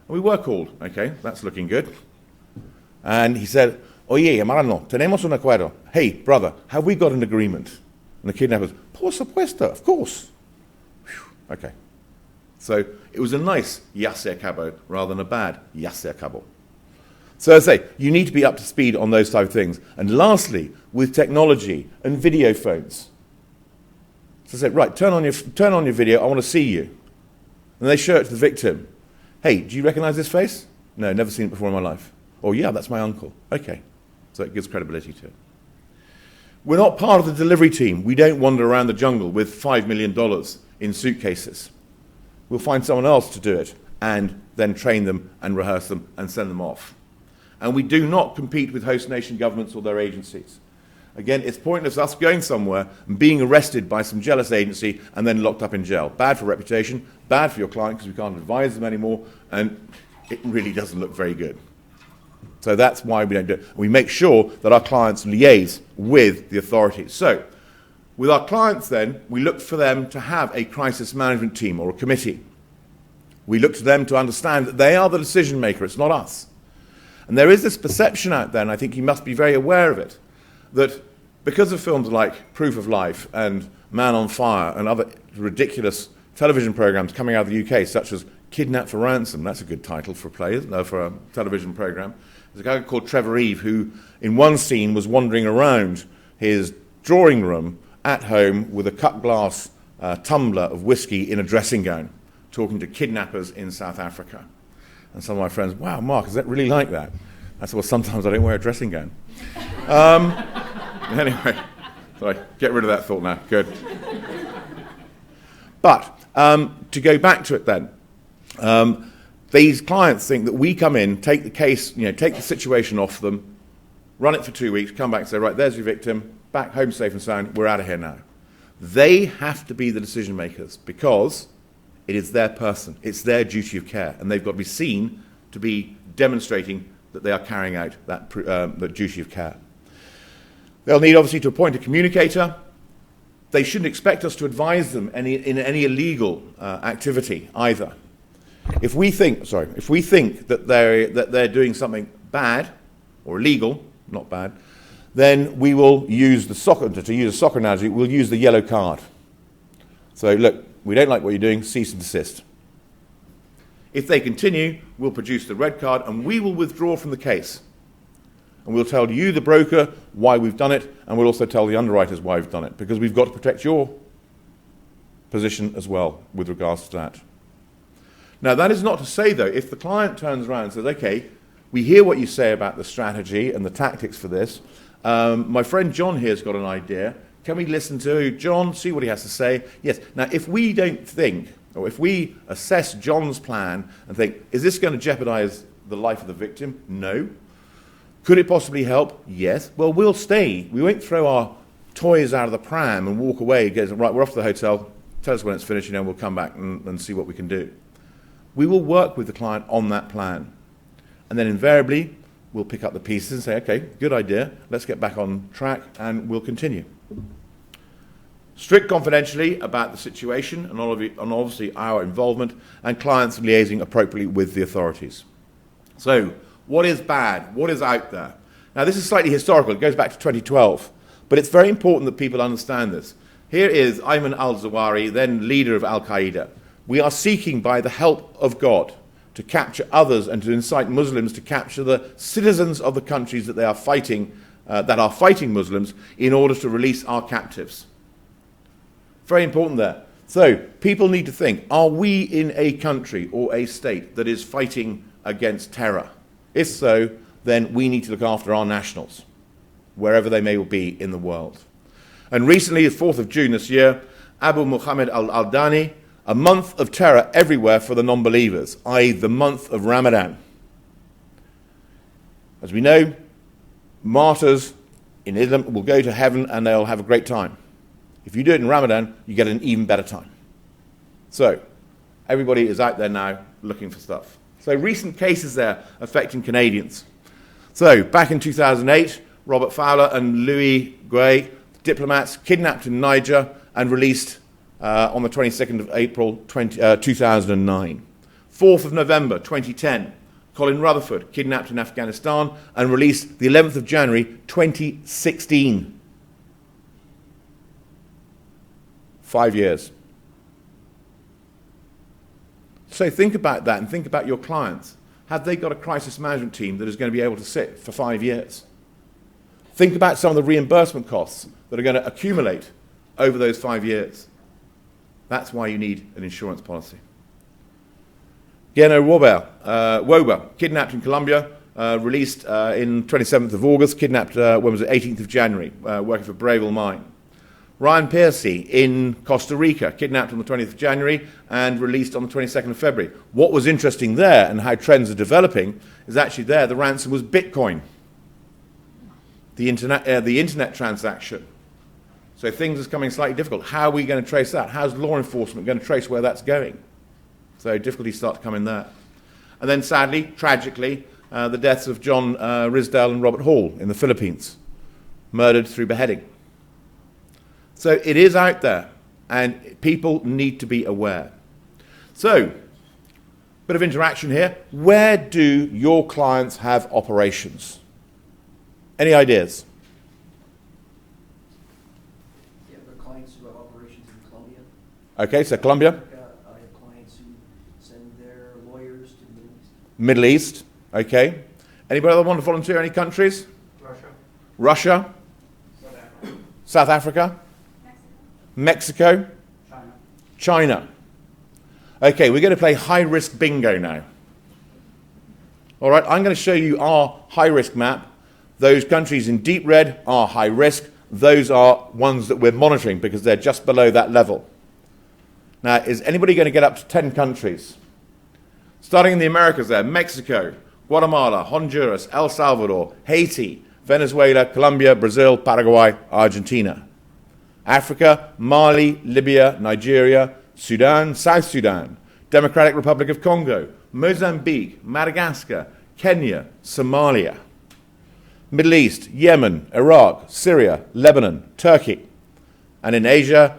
we were called. Okay, that's looking good. And he said, oye, hermano, tenemos un acuerdo. Hey, brother, have we got an agreement? And the kidnapper, por supuesto, of course. Whew. Okay. So it was a nice Yasser Cabo rather than a bad Yasser Cabo. So as I say, you need to be up to speed on those type of things. And lastly, with technology and video phones. So I said, right, turn on your video, I want to see you. And they show it to the victim. Hey, do you recognize this face? No, never seen it before in my life. Oh yeah, that's my uncle. Okay. So it gives credibility to it. We're not part of the delivery team. We don't wander around the jungle with $5 million in suitcases. We'll find someone else to do it and then train them and rehearse them and send them off. And we do not compete with host nation governments or their agencies. Again, it's pointless us going somewhere and being arrested by some jealous agency and then locked up in jail. Bad for reputation, bad for your client because we can't advise them anymore, and it really doesn't look very good. So that's why we don't do it. We make sure that our clients liaise with the authorities. So with our clients then, we look for them to have a crisis management team or a committee. We look to them to understand that they are the decision maker, it's not us. And there is this perception out there, and I think you must be very aware of it, that because of films like Proof of Life and Man on Fire and other ridiculous television programs coming out of the UK, such as Kidnap for Ransom, that's a good title for a television program. There's a guy called Trevor Eve who, in one scene, was wandering around his drawing room at home with a cut glass tumbler of whiskey in a dressing gown, talking to kidnappers in South Africa. And some of my friends, wow, Mark, is that really like that? I said, well, sometimes I don't wear a dressing gown. Anyway, so I get rid of that thought now. Good. But to go back to it then, these clients think that we come in, take the case, take the situation off them, run it for 2 weeks, come back and say, right, there's your victim, back home safe and sound, we're out of here now. They have to be the decision makers because it is their person, it's their duty of care, and they've got to be seen to be demonstrating that they are carrying out that duty of care. They'll need, obviously, to appoint a communicator. They shouldn't expect us to advise them in any illegal activity either. If we think that they're doing something bad or illegal, not bad, then we will use to use a soccer analogy, we'll use the yellow card. So look, we don't like what you're doing, cease and desist. If they continue, we'll produce the red card and we will withdraw from the case. And we'll tell you, the broker, why we've done it, and we'll also tell the underwriters why we've done it, because we've got to protect your position as well with regards to that. Now, that is not to say, though, if the client turns around and says, okay, we hear what you say about the strategy and the tactics for this. My friend John here has got an idea. Can we listen to John, see what he has to say? Yes. Now, if we don't think, or if we assess John's plan and think, is this going to jeopardize the life of the victim? No. Could it possibly help? Yes. Well, we'll stay. We won't throw our toys out of the pram and walk away. Right, we're off to the hotel. Tell us when it's finished, we'll come back and see what we can do. We will work with the client on that plan. And then invariably, we'll pick up the pieces and say, okay, good idea. Let's get back on track and we'll continue. Strict confidentially about the situation and obviously our involvement, and clients liaising appropriately with the authorities. So, what is bad? What is out there? Now, this is slightly historical. It goes back to 2012. But it's very important that people understand this. Here is Ayman al-Zawahiri, then leader of Al-Qaeda. We are seeking, by the help of God, to capture others and to incite Muslims to capture the citizens of the countries that they are fighting, that are fighting Muslims, in order to release our captives. Very important there. So, people need to think, are we in a country or a state that is fighting against terror? If so, then we need to look after our nationals, wherever they may be in the world. And recently, the 4th of June this year, Abu Muhammad al-Aldani, a month of terror everywhere for the non-believers, i.e. the month of Ramadan. As we know, martyrs in Islam will go to heaven and they'll have a great time. If you do it in Ramadan, you get an even better time. So, everybody is out there now looking for stuff. So, recent cases there affecting Canadians. So, back in 2008, Robert Fowler and Louis Gray, diplomats, kidnapped in Niger and released on the 22nd of April 2009. 4th of November 2010, Colin Rutherford, kidnapped in Afghanistan and released the 11th of January 2016. 5 years. So think about that and think about your clients. Have they got a crisis management team that is going to be able to sit for 5 years? Think about some of the reimbursement costs that are going to accumulate over those 5 years. That's why you need an insurance policy. Geno Woba, kidnapped in Colombia, released in 27th of August, kidnapped, when was it, 18th of January, working for Brayville Mine. Ryan Piercy in Costa Rica, kidnapped on the 20th of January and released on the 22nd of February. What was interesting there and how trends are developing is actually there the ransom was Bitcoin, the internet transaction. So things are becoming slightly difficult. How are we going to trace that? How's law enforcement going to trace where that's going? So difficulties start to come in there. And then sadly, tragically, the deaths of John Risdale and Robert Hall in the Philippines, murdered through beheading. So it is out there, and people need to be aware. So, bit of interaction here. Where do your clients have operations? Any ideas? Yeah, there are clients who have operations in Colombia. Okay, so Colombia. I have clients who send their lawyers to the Middle East. Middle East, okay. Anybody else want to volunteer any countries? Russia. Russia? South Africa. South Africa? Mexico? China. China. Okay, we're going to play high-risk bingo now. All right, I'm going to show you our high-risk map. Those countries in deep red are high risk. Those are ones that we're monitoring because they're just below that level. Now, is anybody going to get up to 10 countries? Starting in the Americas there, Mexico, Guatemala, Honduras, El Salvador, Haiti, Venezuela, Colombia, Brazil, Paraguay, Argentina. Africa, Mali, Libya, Nigeria, Sudan, South Sudan, Democratic Republic of Congo, Mozambique, Madagascar, Kenya, Somalia. Middle East, Yemen, Iraq, Syria, Lebanon, Turkey. And in Asia,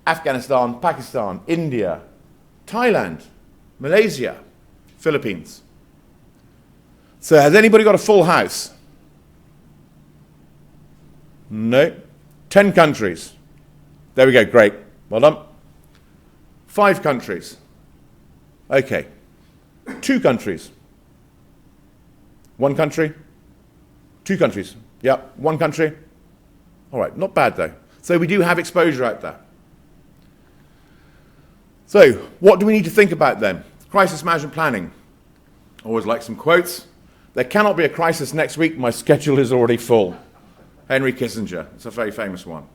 Afghanistan, Pakistan, India, Thailand, Malaysia, Philippines. So has anybody got a full house? No. 10 countries. There we go, great. Well done. 5 countries. Okay. 2 countries. 1 country. 2 countries. Yep, 1 country. All right, not bad though. So we do have exposure out there. So what do we need to think about then? Crisis management planning. Always like some quotes. There cannot be a crisis next week. My schedule is already full. Henry Kissinger. It's a very famous one.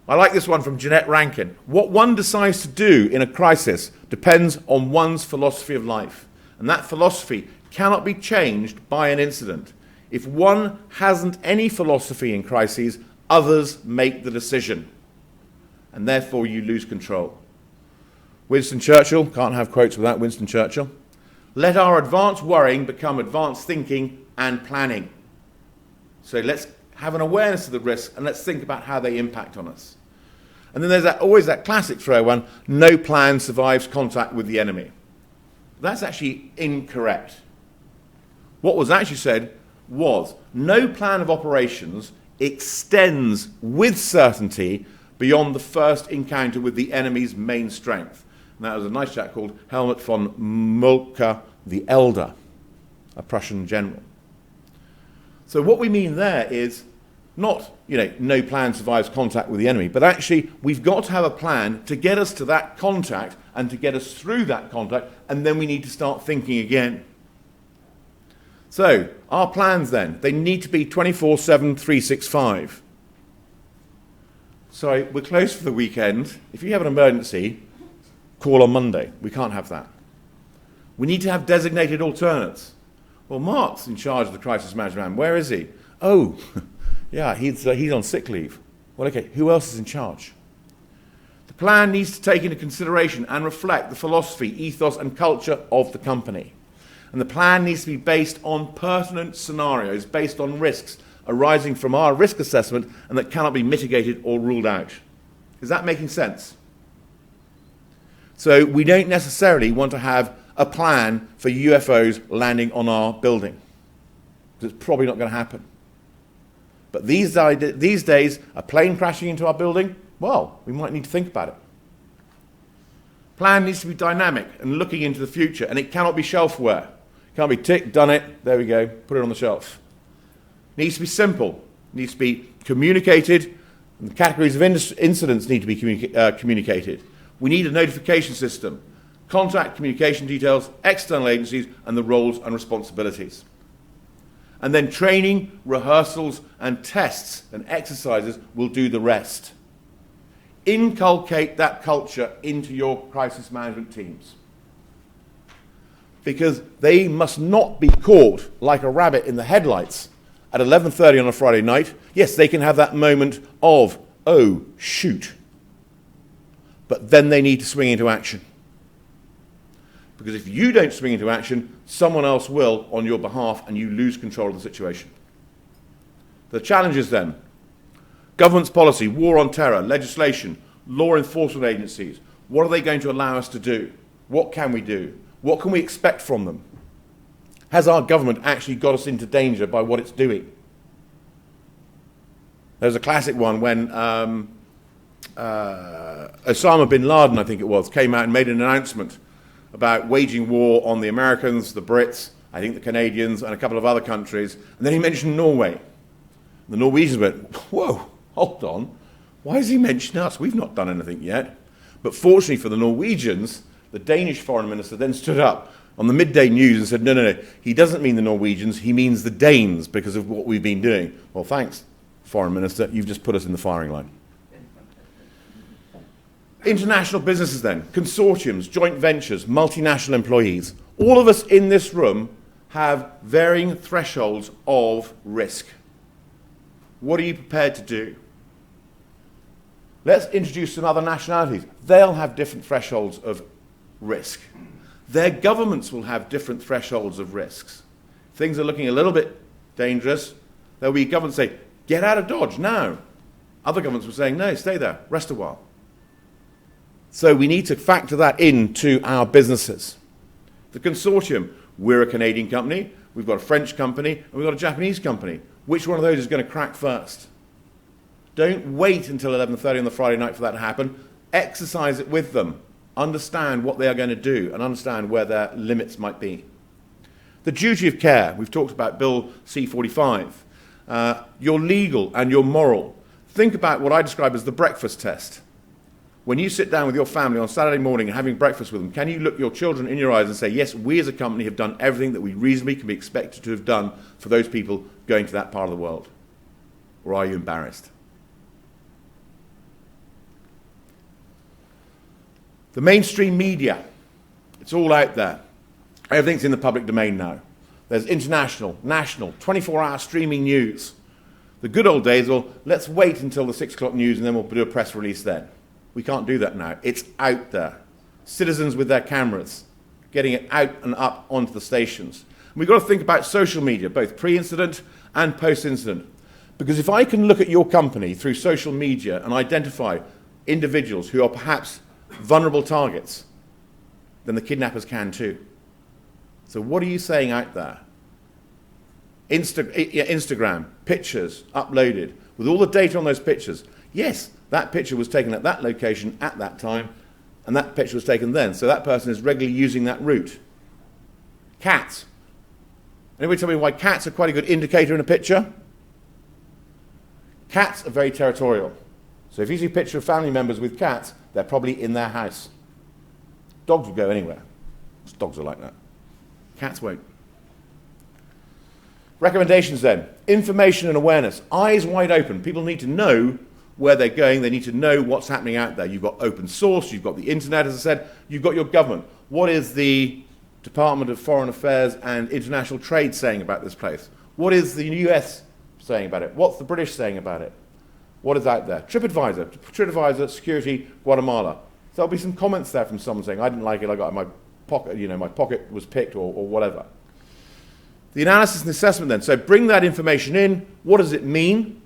I like this one from Jeanette Rankin. What one decides to do in a crisis depends on one's philosophy of life. And that philosophy cannot be changed by an incident. If one hasn't any philosophy in crises, others make the decision. And therefore you lose control. Winston Churchill, can't have quotes without Winston Churchill. Let our advanced worrying become advanced thinking and planning. So let's have an awareness of the risks and let's think about how they impact on us. And then there's always that classic throw one, no plan survives contact with the enemy. That's actually incorrect. What was actually said was no plan of operations extends with certainty beyond the first encounter with the enemy's main strength. And that was a nice chap called Helmut von Moltke the Elder, a Prussian general. So what we mean there is not, no plan survives contact with the enemy, but actually we've got to have a plan to get us to that contact and to get us through that contact, and then we need to start thinking again. So our plans then, they need to be 24/7, 365. Sorry, we're closed for the weekend. If you have an emergency, call on Monday. We can't have that. We need to have designated alternates. Well, Mark's in charge of the crisis management. Where is he? Oh, yeah, he's on sick leave. Well, okay, who else is in charge? The plan needs to take into consideration and reflect the philosophy, ethos, and culture of the company. And the plan needs to be based on pertinent scenarios, based on risks arising from our risk assessment and that cannot be mitigated or ruled out. Is that making sense? So we don't necessarily want to have a plan for UFOs landing on our building. It's probably not going to happen. But these days, a plane crashing into our building, well, we might need to think about it. Plan needs to be dynamic and looking into the future, and it cannot be shelfware. It can't be tick, done it, there we go, put it on the shelf. It needs to be simple. It needs to be communicated, and the categories of incidents need to be communicated. We need a notification system, contact communication details, external agencies, and the roles and responsibilities. And then training, rehearsals, and tests and exercises will do the rest. Inculcate that culture into your crisis management teams. Because they must not be caught like a rabbit in the headlights at 11:30 on a Friday night. Yes, they can have that moment of, oh, shoot. But then they need to swing into action. Because if you don't swing into action, someone else will on your behalf, and you lose control of the situation. The challenges then: government's policy, war on terror, legislation, law enforcement agencies. What are they going to allow us to do? What can we do? What can we expect from them? Has our government actually got us into danger by what it's doing? There's a classic one when Osama bin Laden, I think it was, came out and made an announcement about waging war on the Americans, the Brits, I think the Canadians, and a couple of other countries. And then he mentioned Norway. The Norwegians went, whoa, hold on. Why does he mention us? We've not done anything yet. But fortunately for the Norwegians, the Danish foreign minister then stood up on the midday news and said, no, he doesn't mean the Norwegians, he means the Danes because of what we've been doing. Well, thanks, foreign minister, you've just put us in the firing line. International businesses then, consortiums, joint ventures, multinational employees. All of us in this room have varying thresholds of risk. What are you prepared to do? Let's introduce some other nationalities. They'll have different thresholds of risk. Their governments will have different thresholds of risks. Things are looking a little bit dangerous. There'll be governments say, get out of Dodge now. Other governments will say, no, stay there, rest a while. So we need to factor that into our businesses. The consortium, we're a Canadian company, we've got a French company, and we've got a Japanese company. Which one of those is going to crack first? Don't wait until 11:30 on the Friday night for that to happen. Exercise it with them. Understand what they are going to do and understand where their limits might be. The duty of care, we've talked about Bill C-45. Your legal and your moral. Think about what I describe as the breakfast test. When you sit down with your family on Saturday morning and having breakfast with them, can you look your children in your eyes and say, yes, we as a company have done everything that we reasonably can be expected to have done for those people going to that part of the world? Or are you embarrassed? The mainstream media, it's all out there. Everything's in the public domain now. There's international, national, 24-hour streaming news. The good old days, well, let's wait until the 6 o'clock news and then we'll do a press release then. We can't do that now. It's out there. Citizens with their cameras, getting it out and up onto the stations. And we've got to think about social media, both pre-incident and post-incident. Because if I can look at your company through social media and identify individuals who are perhaps vulnerable targets, then the kidnappers can too. So what are you saying out there? Instagram, pictures uploaded, with all the data on those pictures. Yes, that picture was taken at that location at that time, and that picture was taken then. So that person is regularly using that route. Cats. Anybody tell me why cats are quite a good indicator in a picture? Cats are very territorial. So if you see a picture of family members with cats, they're probably in their house. Dogs will go anywhere. Dogs are like that. Cats won't. Recommendations then. Information and awareness. Eyes wide open. People need to know where they're going. They need to know what's happening out there. You've got open source. You've got the internet, as I said. You've got your government. What is the Department of Foreign Affairs and International Trade saying about this place? What is the US saying about it? What's the British saying about it? What is out there? TripAdvisor, security, Guatemala. So there'll be some comments there from someone saying, I didn't like it, I got it in my pocket, my pocket was picked or whatever. The analysis and assessment then. So bring that information in. What does it mean?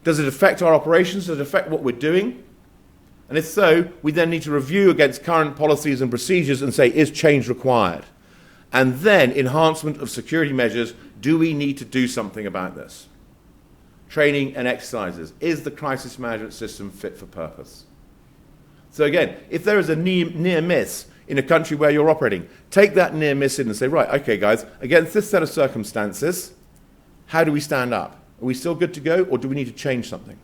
Does it affect our operations? Does it affect what we're doing? And if so, we then need to review against current policies and procedures and say, is change required? And then enhancement of security measures. Do we need to do something about this? Training and exercises. Is the crisis management system fit for purpose? So again, if there is a near miss in a country where you're operating, take that near miss in and say, right, okay guys, against this set of circumstances, how do we stand up? Are we still good to go, or do we need to change something?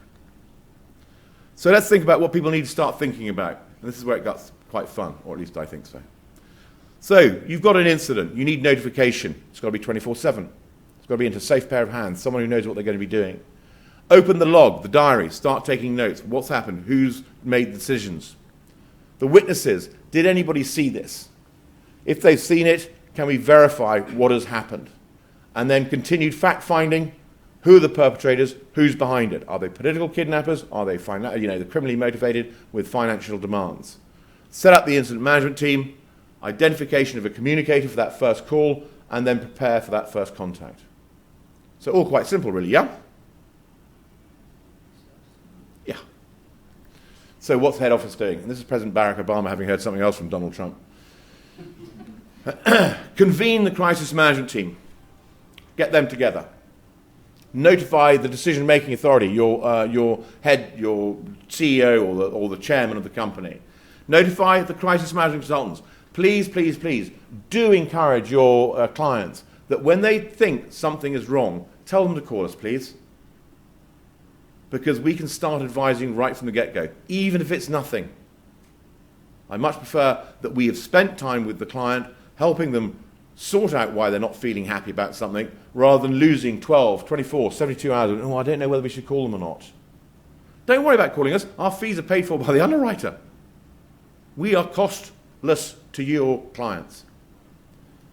So let's think about what people need to start thinking about. And this is where it gets quite fun, or at least I think so. So you've got an incident. You need notification. It's got to be 24/7. It's got to be into a safe pair of hands, someone who knows what they're going to be doing. Open the log, the diary, start taking notes. What's happened? Who's made the decisions? The witnesses, did anybody see this? If they've seen it, can we verify what has happened? And then continued fact-finding. Who are the perpetrators? Who's behind it? Are they political kidnappers? Are they the criminally motivated with financial demands? Set up the incident management team, identification of a communicator for that first call, and then prepare for that first contact. So all quite simple, really, yeah? Yeah. So what's head office doing? And this is President Barack Obama having heard something else from Donald Trump. Convene the crisis management team. Get them together. Notify the decision-making authority, your head, your CEO or the chairman of the company. Notify the crisis management consultants. Please, please, please, do encourage your clients that when they think something is wrong, tell them to call us, please. Because we can start advising right from the get-go, even if it's nothing. I much prefer that we have spent time with the client, helping them sort out why they're not feeling happy about something, rather than losing 12, 24, 72 hours and, I don't know whether we should call them or not. Don't worry about calling us. Our fees are paid for by the underwriter. We are costless to your clients.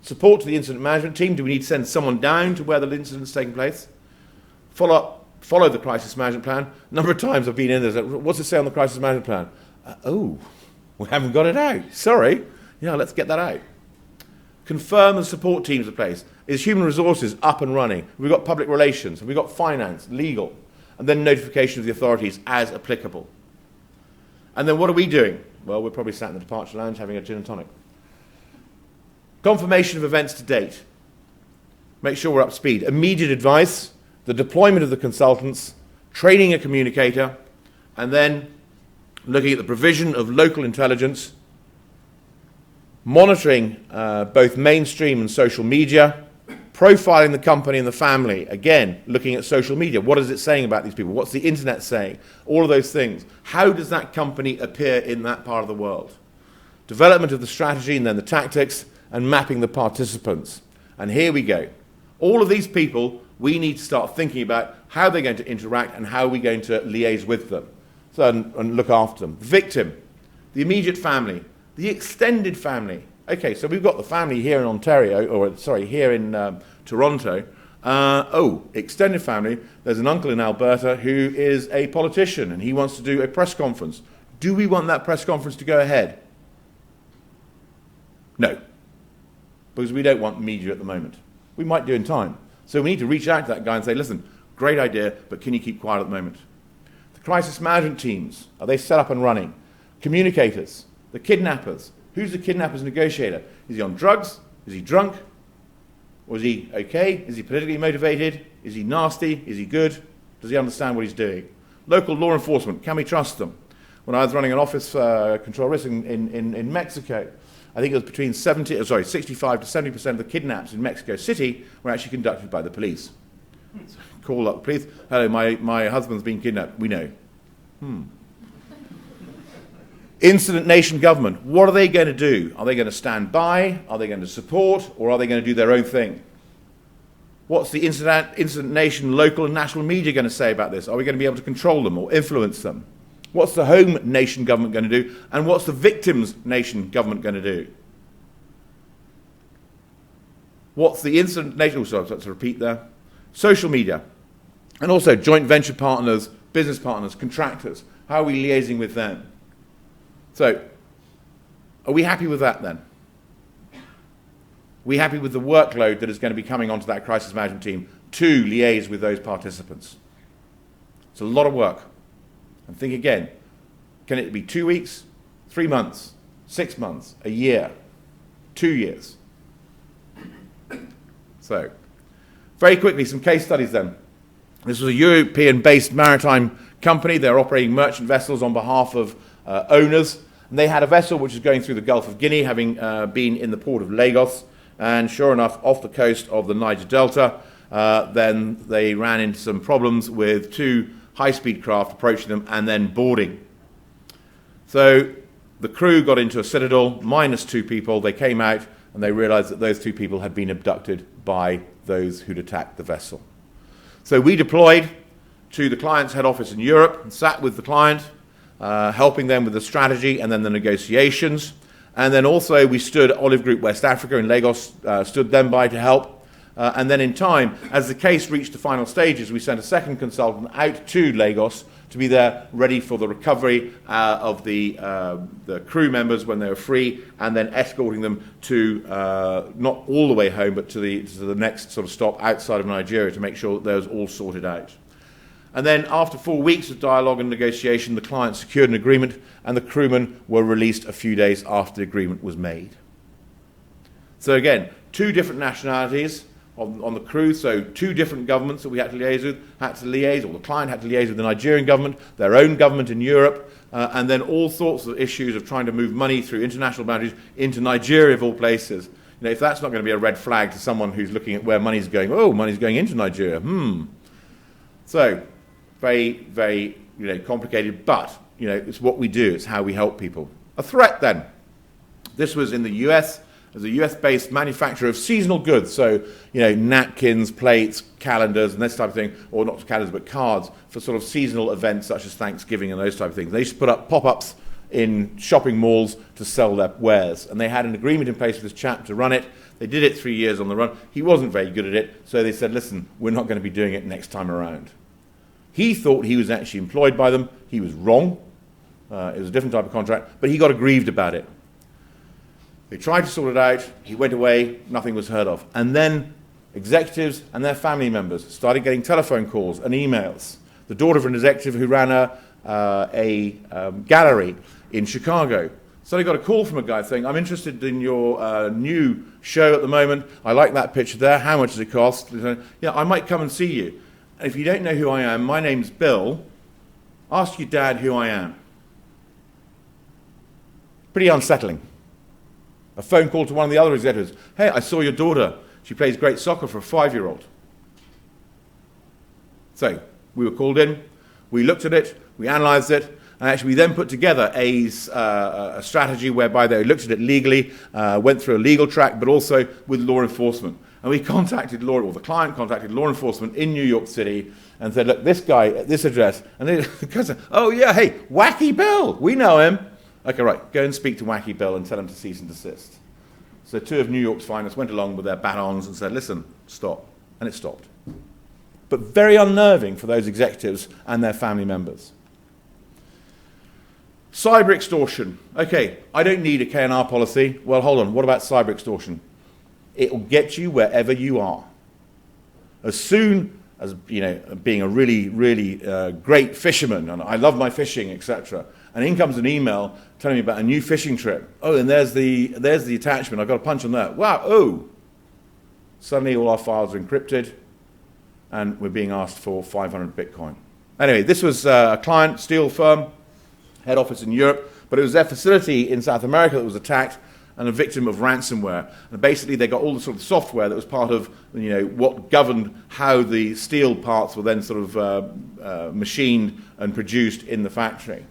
Support to the incident management team. Do we need to send someone down to where the incident's taking place? Follow the crisis management plan. A number of times I've been in there, what's it say on the crisis management plan? We haven't got it out. Sorry. Yeah, let's get that out. Confirm the support teams in place. Is human resources up and running? Have we got public relations? Have we got finance, legal? And then notification of the authorities as applicable. And then what are we doing? Well, we're probably sat in the departure lounge having a gin and tonic. Confirmation of events to date. Make sure we're up to speed. Immediate advice, the deployment of the consultants, training a communicator, and then looking at the provision of local intelligence, monitoring both mainstream and social media, profiling the company and the family, again, looking at social media. What is it saying about these people? What's the internet saying? All of those things. How does that company appear in that part of the world? Development of the strategy and then the tactics, and mapping the participants. And here we go. All of these people, we need to start thinking about how they're going to interact and how we're going to liaise with them and look after them. Victim, the immediate family, the extended family. Okay, so we've got the family here in Ontario, here in Toronto. Extended family. There's an uncle in Alberta who is a politician and he wants to do a press conference. Do we want that press conference to go ahead? No, because we don't want media at the moment. We might do in time. So we need to reach out to that guy and say, listen, great idea, but can you keep quiet at the moment? The crisis management teams, are they set up and running? Communicators, the kidnappers. Who's the kidnapper's negotiator? Is he on drugs? Is he drunk? Or is he okay? Is he politically motivated? Is he nasty? Is he good? Does he understand what he's doing? Local law enforcement, can we trust them? When I was running an office control risk in Mexico, I think it was between 65 to 70% of the kidnaps in Mexico City were actually conducted by the police. So call up the police. Hello, my husband's been kidnapped. We know. Incident nation government. What are they going to do? Are they going to stand by? Are they going to support? Or are they going to do their own thing? What's the incident nation, local and national media going to say about this? Are we going to be able to control them or influence them? What's the home nation government going to do? And what's the victims nation government going to do? What's the incident nation... let's repeat there. Social media. And also joint venture partners, business partners, contractors. How are we liaising with them? So, are we happy with that then? Are we happy with the workload that is going to be coming onto that crisis management team to liaise with those participants? It's a lot of work. And think again, can it be 2 weeks, 3 months, 6 months, a year, 2 years? So, very quickly, some case studies then. This was a European-based maritime company. They're operating merchant vessels on behalf of owners. And they had a vessel which was going through the Gulf of Guinea, having been in the port of Lagos. And sure enough, off the coast of the Niger Delta, then they ran into some problems with two high-speed craft approaching them and then boarding. So the crew got into a citadel, minus 2 people. They came out and they realized that those 2 people had been abducted by those who'd attacked the vessel. So we deployed to the client's head office in Europe and sat with the client, helping them with the strategy and then the negotiations. And then also we stood Olive Group West Africa in Lagos, stood them by to help. And then in time, as the case reached the final stages, we sent a second consultant out to Lagos to be there ready for the recovery of the crew members when they were free, and then escorting them to, not all the way home, but to the next sort of stop outside of Nigeria to make sure that that was all sorted out. And then after 4 weeks of dialogue and negotiation, the client secured an agreement and the crewmen were released a few days after the agreement was made. So again, 2 different nationalities on the crew, so 2 different governments that we had to liaise with, or the client had to liaise with the Nigerian government, their own government in Europe, and then all sorts of issues of trying to move money through international boundaries into Nigeria of all places. You know, if that's not going to be a red flag to someone who's looking at where money's going, oh, money's going into Nigeria, So, very, very, complicated, but, it's what we do, it's how we help people. A threat then. This was in the US. As a US-based manufacturer of seasonal goods, so, napkins, plates, calendars, and this type of thing, or not calendars, but cards for sort of seasonal events such as Thanksgiving and those type of things. They used to put up pop-ups in shopping malls to sell their wares, and they had an agreement in place with this chap to run it. They did it 3 years on the run. He wasn't very good at it, so they said, listen, we're not going to be doing it next time around. He thought he was actually employed by them. He was wrong. It was a different type of contract, but he got aggrieved about it. They tried to sort it out. He went away. Nothing was heard of. And then executives and their family members started getting telephone calls and emails. The daughter of an executive who ran a gallery in Chicago suddenly got a call from a guy saying, I'm interested in your new show at the moment. I like that picture there. How much does it cost? Yeah, I might come and see you. And if you don't know who I am, my name's Bill. Ask your dad who I am. Pretty unsettling. A phone call to one of the other executives. Hey, I saw your daughter. She plays great soccer for a 5-year-old. So we were called in. We looked at it. We analysed it. And actually we then put together a strategy whereby they looked at it legally, went through a legal track, but also with law enforcement. And we contacted the client contacted law enforcement in New York City and said, look, this guy at this address. And the guy said, oh yeah, hey, Wacky Bill, we know him. Okay, right, go and speak to Wacky Bill and tell him to cease and desist. So 2 of New York's finest went along with their batons and said, listen, stop. And it stopped. But very unnerving for those executives and their family members. Cyber extortion. Okay, I don't need a K&R policy. Well, hold on, what about cyber extortion? It will get you wherever you are. As soon as, being a really, really great fisherman, and I love my fishing, etc., and in comes an email telling me about a new fishing trip. Oh, and there's the attachment. I've got a punch on that. Wow, oh. Suddenly all our files are encrypted, and we're being asked for 500 Bitcoin. Anyway, this was a client, steel firm, head office in Europe, but it was their facility in South America that was attacked and a victim of ransomware. And basically they got all the sort of software that was part of what governed how the steel parts were then sort of machined and produced in the factory.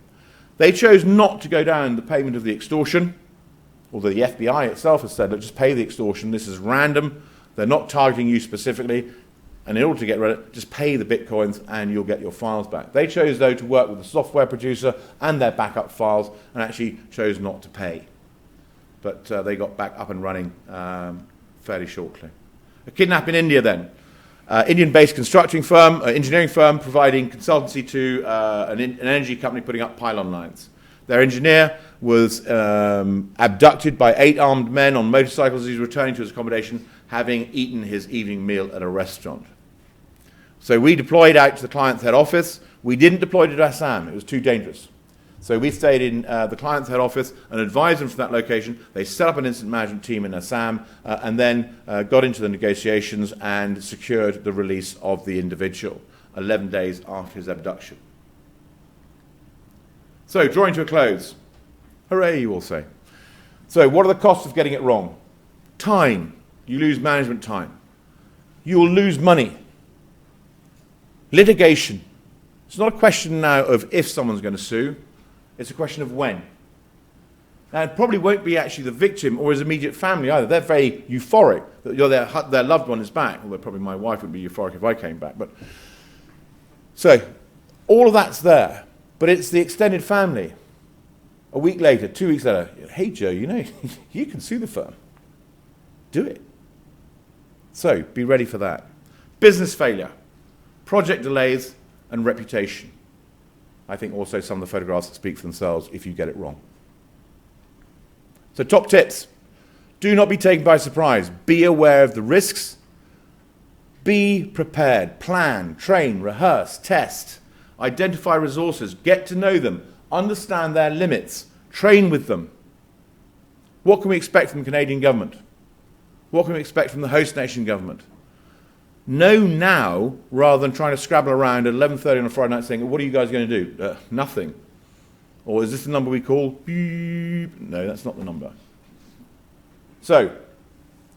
They chose not to go down the payment of the extortion, although the FBI itself has said, look, just pay the extortion. This is random. They're not targeting you specifically. And in order to get rid of it, just pay the Bitcoins and you'll get your files back. They chose, though, to work with the software producer and their backup files and actually chose not to pay. But they got back up and running fairly shortly. A kidnap in India, then. Indian-based constructing firm, engineering firm, providing consultancy to an energy company putting up pylon lines. Their engineer was abducted by 8 armed men on motorcycles as he was returning to his accommodation, having eaten his evening meal at a restaurant. So we deployed out to the client's head office. We didn't deploy to Assam. It was too dangerous. So we stayed in the client's head office and advised them from that location. They set up an incident management team in Assam and then got into the negotiations and secured the release of the individual 11 days after his abduction. So, drawing to a close. Hooray, you all say. So, what are the costs of getting it wrong? Time. You lose management time. You'll lose money. Litigation. It's not a question now of if someone's going to sue. It's a question of when. Now, it probably won't be actually the victim or his immediate family either. They're very euphoric that their loved one is back, although probably my wife would be euphoric if I came back. But so, all of that's there, but it's the extended family. A week later, 2 weeks later, hey Joe, you know, you can sue the firm. Do it. So, be ready for that. Business failure, project delays, and reputation. I think also some of the photographs that speak for themselves if you get it wrong. So, top tips. Do not be taken by surprise. Be aware of the risks. Be prepared. Plan, train, rehearse, test. Identify resources. Get to know them. Understand their limits. Train with them. What can we expect from the Canadian government? What can we expect from the host nation government? Know now, rather than trying to scrabble around at 11:30 on a Friday night saying, what are you guys going to do? Nothing. Or is this the number we call? Beep. No, that's not the number. So,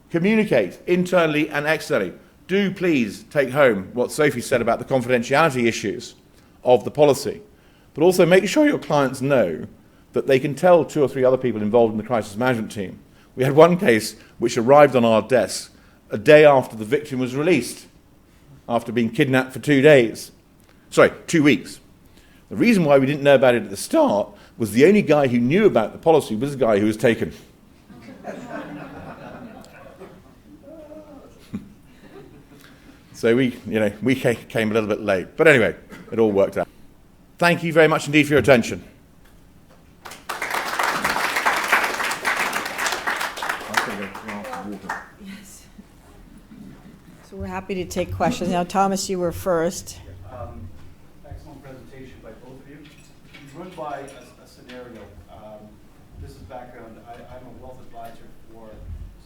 communicate internally and externally. Do please take home what Sophie said about the confidentiality issues of the policy. But also make sure your clients know that they can tell 2 or 3 other people involved in the crisis management team. We had one case which arrived on our desk a day after the victim was released, after being kidnapped for 2 days. Sorry, 2 weeks. The reason why we didn't know about it at the start was the only guy who knew about the policy was the guy who was taken. So we came a little bit late. But anyway, it all worked out. Thank you very much indeed for your attention. Yes. So we're happy to take questions. Now, Thomas, you were first. Excellent presentation by both of you. You run by a scenario. This is background. I'm a wealth advisor for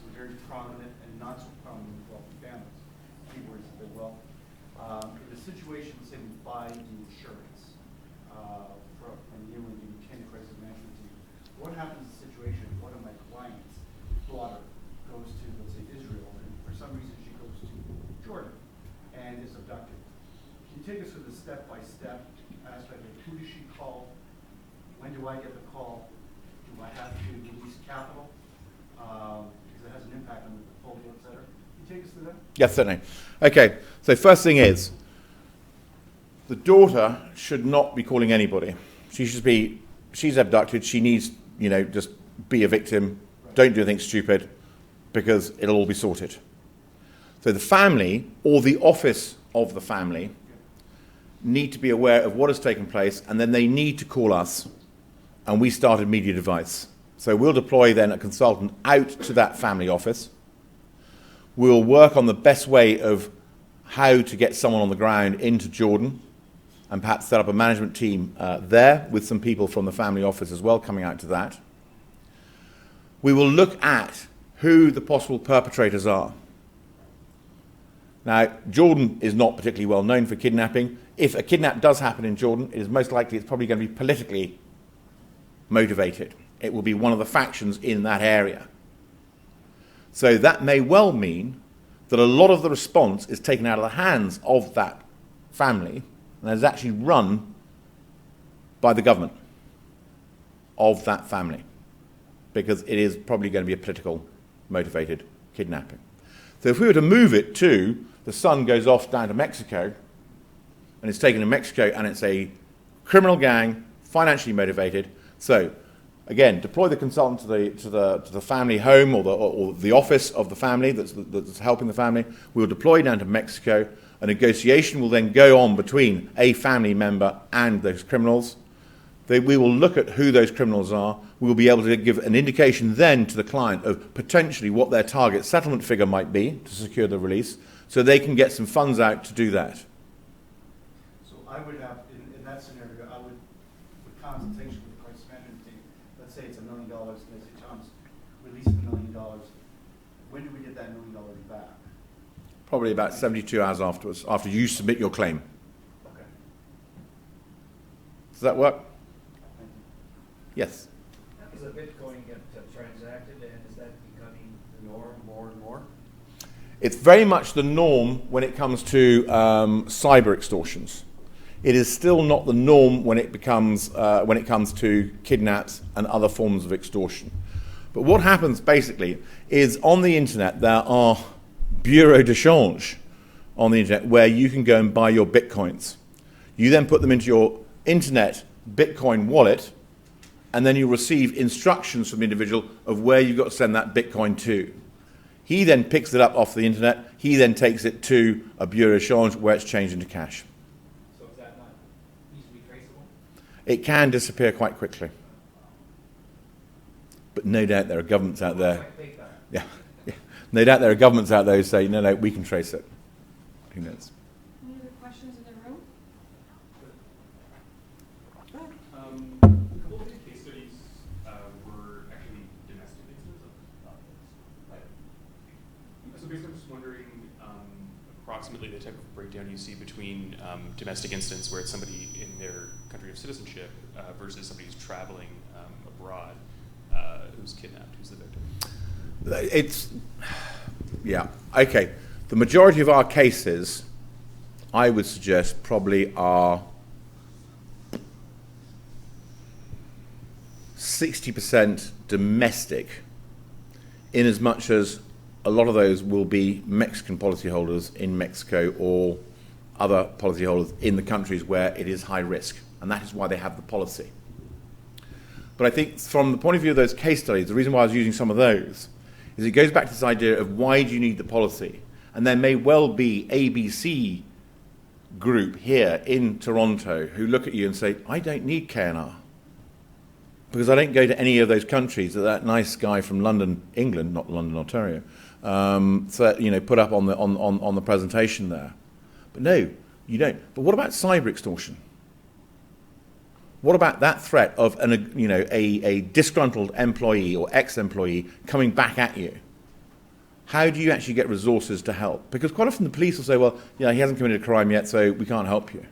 some very prominent and not so prominent wealthy families. Keywords of their wealth. In a situation, say we buy the insurance from you and the Canadian Crisis Management Team. What happens in a situation if one of my clients' daughter goes to, let's say, Israel, and for some reason she goes to Jordan and is abducted? Can you take us through the step-by-step aspect of who does she call? When do I get the call? Do I have to release capital? Because it has an impact on the portfolio, et cetera. Can you take us through that? Yes, certainly. Okay, so first thing is, the daughter should not be calling anybody. She's abducted, she needs, just be a victim, don't do anything stupid, because it'll all be sorted. So the family, or the office of the family, need to be aware of what has taken place, and then they need to call us, and we start immediate advice. So we'll deploy then a consultant out to that family office. We'll work on the best way of how to get someone on the ground into Jordan, and perhaps set up a management team there with some people from the family office as well coming out to that. We will look at who the possible perpetrators are. Now, Jordan is not particularly well known for kidnapping. If a kidnap does happen in Jordan, it is most likely it's probably going to be politically motivated. It will be one of the factions in that area. So that may well mean that a lot of the response is taken out of the hands of that family and is actually run by the government of that family, because it is probably going to be a political motivated kidnapping. So if we were to move it to the son goes off down to Mexico and is taken in Mexico and it's a criminal gang, financially motivated, so again, deploy the consultant to the family home or the office of the family that's helping the family. We'll deploy down to Mexico. A negotiation will then go on between a family member and those criminals. We will look at who those criminals are. We will be able to give an indication then to the client of potentially what their target settlement figure might be to secure the release, so they can get some funds out to do that. So I would have, in that scenario, with consultation with the crisis management team, let's say it's $1 million, and they say, Thomas, release the $1 million. When do we get that $1 million back? Probably about 72 hours afterwards, after you submit your claim. Okay. Does that work? Thank you. Yes. How does the Bitcoin get transacted, and is that becoming the norm more and more? It's very much the norm when it comes to cyber extortions. It is still not the norm when it comes to kidnaps and other forms of extortion. But what happens basically is on the internet there are bureaux de change on the internet where you can go and buy your bitcoins. You then put them into your internet Bitcoin wallet, and then you receive instructions from the individual of where you've got to send that Bitcoin to. He then picks it up off the internet. He then takes it to a bureau de change where it's changed into cash. So is that not easily traceable? It can disappear quite quickly. But no doubt there are governments out there. Yeah. No doubt there are governments out there who say, no, we can trace it. Who knows? Any other questions in the room? Go ahead. A couple of the case studies were actually domestic instances of so basically I'm just wondering approximately the type of breakdown you see between domestic instance where it's somebody in their country of citizenship versus somebody who's traveling abroad who's kidnapped, who's the victim. Okay. The majority of our cases, I would suggest, probably are 60% domestic, in as much as a lot of those will be Mexican policyholders in Mexico or other policyholders in the countries where it is high risk, and that is why they have the policy. But I think from the point of view of those case studies, the reason why I was using some of those is it goes back to this idea of why do you need the policy? And there may well be ABC group here in Toronto who look at you and say, I don't need KNR because I don't go to any of those countries that nice guy from London, England, not London, Ontario, put up on the presentation there. But no, you don't. But what about cyber extortion? What about that threat of a disgruntled employee or ex-employee coming back at you? How do you actually get resources to help? Because quite often the police will say, well, he hasn't committed a crime yet, so we can't help you.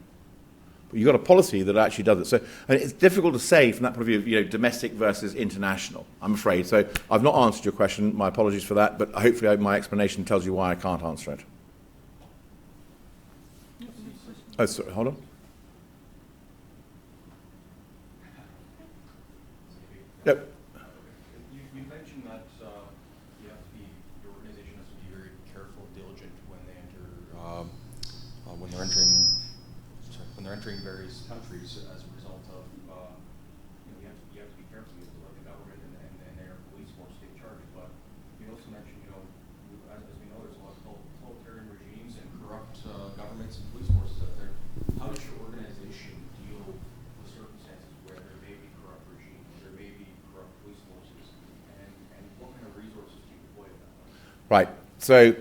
But you've got a policy that actually does it. So it's difficult to say from that point of view, domestic versus international, I'm afraid. So I've not answered your question. My apologies for that. But hopefully my explanation tells you why I can't answer it. Oh, sorry, hold on. Yep. You mentioned that your organization has to be very careful, diligent when they're entering various countries as a result of you have to be careful. You have to let the government and their police force take charge. But you also mentioned as we know there's a lot of totalitarian regimes and corrupt governments and police forces out there. How does your organization deal with circumstances where there may be corrupt regimes, there may be corrupt police forces, and what kind of resources do you deploy to that? Right. So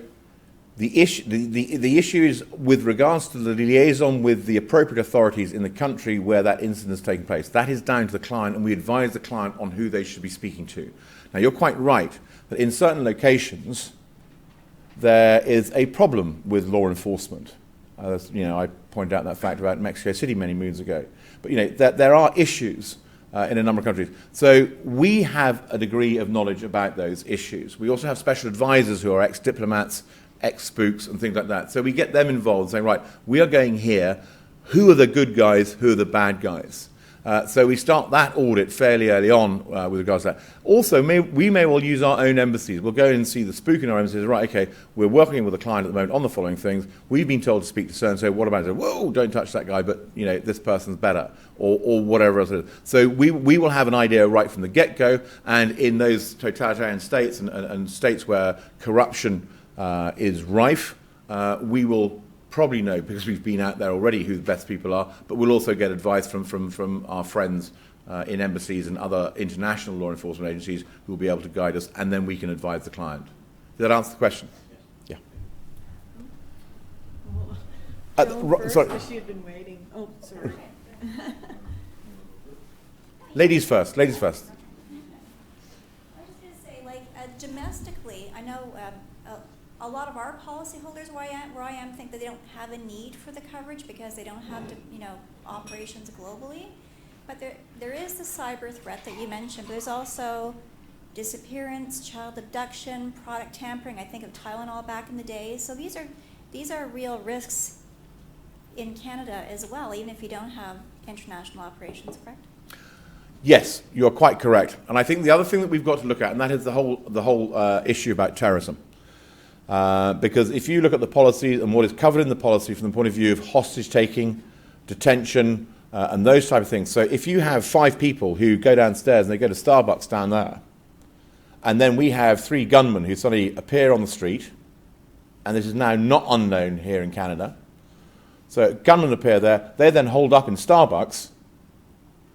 the issue is with regards to the liaison with the appropriate authorities in the country where that incident is taking place. That is down to the client, and we advise the client on who they should be speaking to. Now, you're quite right that in certain locations there is a problem with law enforcement. I pointed out that fact about Mexico City many moons ago. But there are issues in a number of countries. So we have a degree of knowledge about those issues. We also have special advisors who are ex-diplomats, ex-spooks and things like that. So we get them involved saying, right, we are going here. Who are the good guys? Who are the bad guys? So we start that audit fairly early on with regards to that. Also, we may well use our own embassies. We'll go and see the spook in our embassies. Right, okay, we're working with a client at the moment on the following things. We've been told to speak to so-and-so. What about it? Whoa, don't touch that guy, but this person's better, or whatever else it is. So we will have an idea right from the get-go, and in those totalitarian states and states where corruption is rife, we will probably know, because we've been out there already, who the best people are, but we'll also get advice from our friends in embassies and other international law enforcement agencies who will be able to guide us, and then we can advise the client. Did that answer the question? Yeah. Sorry. She had been waiting. Oh, sorry. Ladies first. Ladies first. I was just going to say, domestically, I know a lot of our policyholders where I am think that they don't have a need for the coverage because they don't have operations globally. But there is the cyber threat that you mentioned, but there's also disappearance, child abduction, product tampering. I think of Tylenol back in the day. So these are real risks in Canada as well, even if you don't have international operations, correct? Yes, you're quite correct. And I think the other thing that we've got to look at, and that is the whole issue about terrorism. Because if you look at the policy and what is covered in the policy from the point of view of hostage taking, detention, and those type of things. So if you have 5 people who go downstairs and they go to Starbucks down there, and then we have 3 gunmen who suddenly appear on the street, and this is now not unknown here in Canada. So gunmen appear there, they're then holed up in Starbucks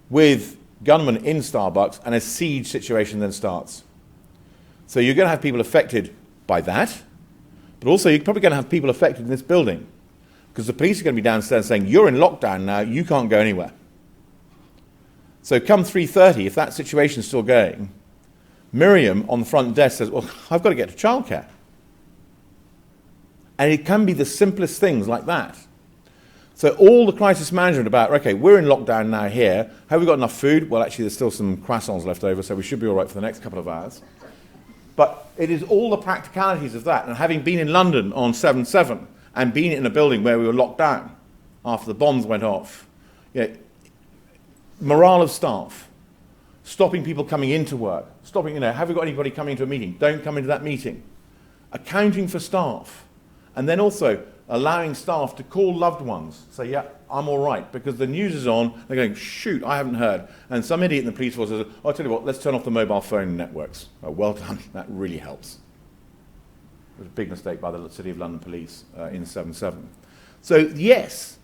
with gunmen in Starbucks, and a siege situation then starts. So you're going to have people affected by that, but also you're probably going to have people affected in this building, because the police are going to be downstairs saying, you're in lockdown now, you can't go anywhere. So come 3:30, if that situation's still going, Miriam on the front desk says, well, I've got to get to childcare. And it can be the simplest things like that. So all the crisis management about, okay, we're in lockdown now here, have we got enough food? Well, actually, there's still some croissants left over, so we should be all right for the next couple of hours. But it is all the practicalities of that. And having been in London on 7/7, and being in a building where we were locked down after the bombs went off, morale of staff, stopping people coming into work, stopping, have we got anybody coming to a meeting? Don't come into that meeting. Accounting for staff, and then also allowing staff to call loved ones, say, yeah, I'm all right, because the news is on, they're going, shoot, I haven't heard. And some idiot in the police force says, I'll tell you what, let's turn off the mobile phone networks. Oh, well done, that really helps. It was a big mistake by the City of London Police in 7/7. So yes,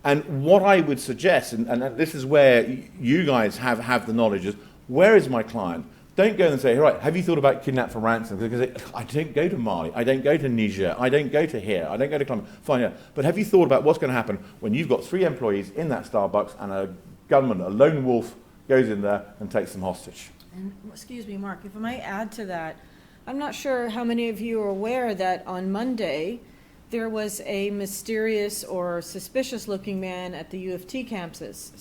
and what I would suggest, and this is where you guys have the knowledge, is where is my client? Don't go and say, right, have you thought about Kidnap for ransom? Because I don't go to Mali, I don't go to Niger, I don't go to here, I don't go to Colombia. Fine, yeah. But have you thought about what's going to happen when you've got 3 employees in that Starbucks and a gunman, a lone wolf, goes in there and takes them hostage? And, excuse me, Mark, if I might add to that, I'm not sure how many of you are aware that on Monday there was a mysterious or suspicious-looking man at the U of T campus,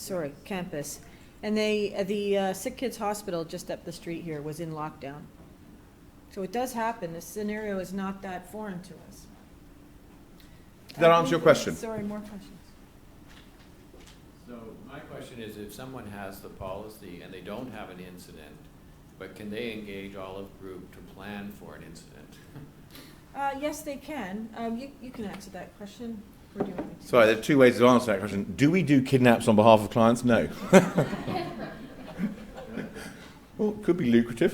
and the Sick Kids Hospital just up the street here was in lockdown. So it does happen. This scenario is not that foreign to us. Did that answer your question? Sorry, more questions. So my question is, if someone has the policy and they don't have an incident, but can they engage Olive Group to plan for an incident? Yes, they can. You can answer that question. Or do you want me to? Sorry, there are 2 ways to answer that question. Do we do kidnaps on behalf of clients? No. Well, it could be lucrative.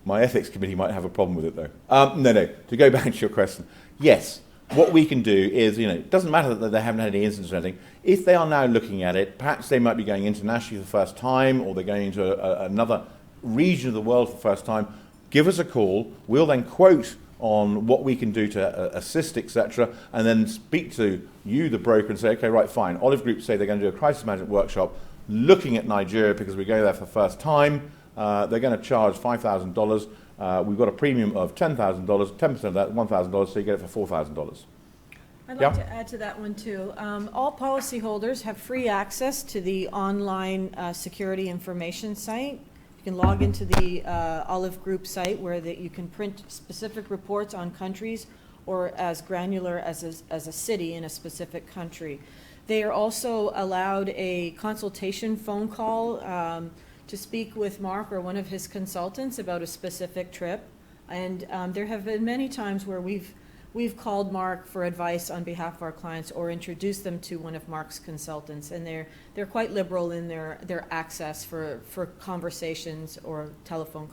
My ethics committee might have a problem with it, though. No. To go back to your question, yes. What we can do is, it doesn't matter that they haven't had any incidents or anything. If they are now looking at it, perhaps they might be going internationally for the first time, or they're going into another region of the world for the first time. Give us a call. We'll then quote on what we can do to assist, etc., and then speak to you, the broker, and say, okay, right, fine. Olive Group say they're going to do a crisis management workshop looking at Nigeria because we're going there for the first time. They're going to charge $5,000. We've got a premium of $10,000, 10% of that, $1,000, so you get it for $4,000. I'd like to add to that one too. All policyholders have free access to the online security information site. You can log into the Olive Group site where you can print specific reports on countries or as granular as a city in a specific country. They are also allowed a consultation phone call to speak with Mark or one of his consultants about a specific trip. And there have been many times where we've called Mark for advice on behalf of our clients or introduced them to one of Mark's consultants, and they're quite liberal in their access for conversations or telephone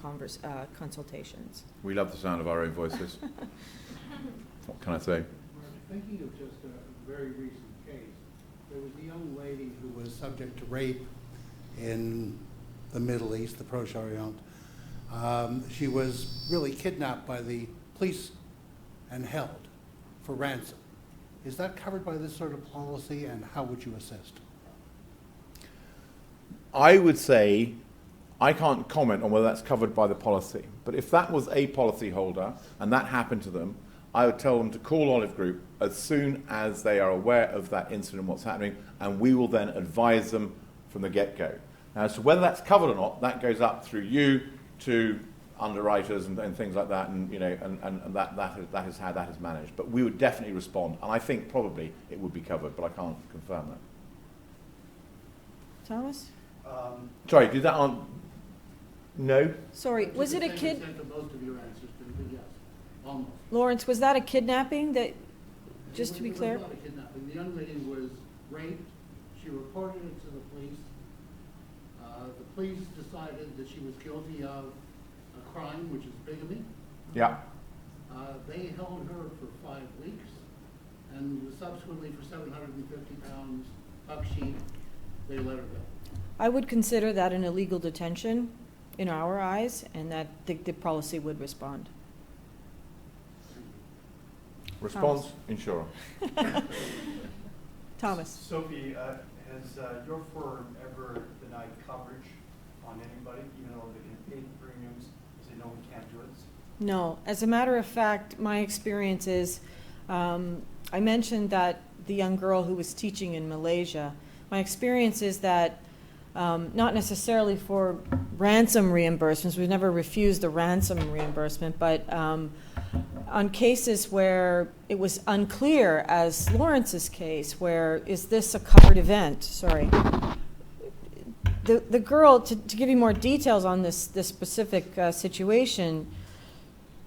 consultations. We love the sound of our own voices. What can I say? Thinking of just a very recent case, there was a young lady who was subject to rape in the Middle East, the Proche-Orient. She was really kidnapped by the police and held for ransom. Is that covered by this sort of policy, and how would you assist? I would say I can't comment on whether that's covered by the policy, but if that was a policy holder and that happened to them, I would tell them to call Olive Group as soon as they are aware of that incident and what's happening, and we will then advise them from the get-go. So whether that's covered or not, that goes up through you to underwriters and things like that, and that is how that is managed. But we would definitely respond, and I think probably it would be covered, but I can't confirm that. Thomas? Sorry, did that answer? No? Sorry, was it a kid? Most of your answers to, but yes, almost. Lawrence, was that a kidnapping that, just to be clear? It was not a kidnapping. The young lady was raped. She reported it to the police. The police decided that she was guilty of a crime, which is bigamy. Yeah. They held her for 5 weeks, and subsequently for £750 buck sheet, they let her go. I would consider that an illegal detention in our eyes, and that the policy would respond. Response, insurer. Thomas? Sophie, has your firm ever denied coverage on anybody, even though they can pay the premiums, say, no, we can't do it? No. As a matter of fact, my experience is, I mentioned that the young girl who was teaching in Malaysia, my experience is that not necessarily for ransom reimbursements, we've never refused a ransom reimbursement, but on cases where it was unclear, as Lawrence's case, where is this a covered event? Sorry. The girl, to give you more details on this specific situation,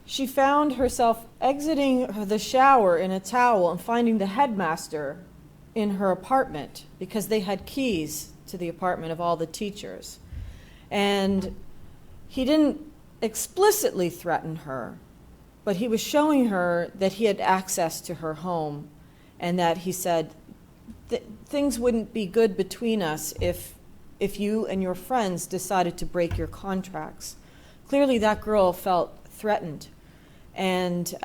she found herself exiting the shower in a towel and finding the headmaster in her apartment because they had keys to the apartment of all the teachers. And he didn't explicitly threaten her, but he was showing her that he had access to her home, and that he said, things wouldn't be good between us if you and your friends decided to break your contracts. Clearly that girl felt threatened. And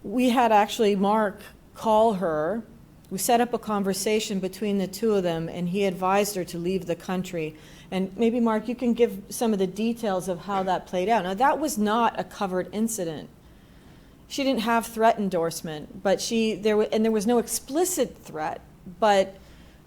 we had actually Mark call her. We set up a conversation between the two of them, and he advised her to leave the country. And maybe, Mark, you can give some of the details of how that played out. Now, that was not a covered incident. She didn't have threat endorsement, but there was no explicit threat. But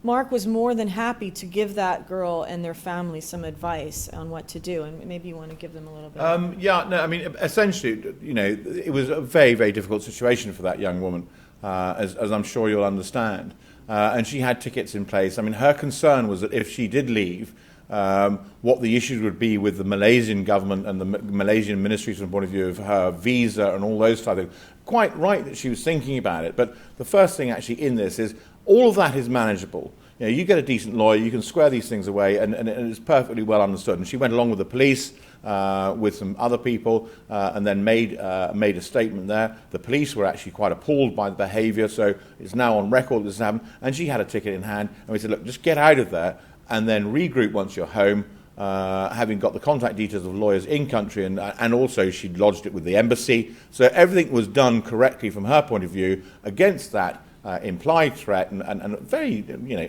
Mark was more than happy to give that girl and their family some advice on what to do. And maybe you want to give them a little bit. Yeah, no, I mean, essentially, it was a very, very difficult situation for that young woman, as I'm sure you'll understand. And she had tickets in place. I mean, her concern was that if she did leave, what the issues would be with the Malaysian government and the Malaysian ministries from the point of view of her visa and all those type of things. Quite right that she was thinking about it, but the first thing actually in this is all of that is manageable. You get a decent lawyer, you can square these things away, and it's perfectly well understood. And she went along with the police, with some other people, and then made a statement there. The police were actually quite appalled by the behaviour, so it's now on record this has happened. And she had a ticket in hand, and we said, look, just get out of there, and then regroup once you're home, having got the contact details of lawyers in country, and also she lodged it with the embassy. So everything was done correctly from her point of view against that implied threat and very,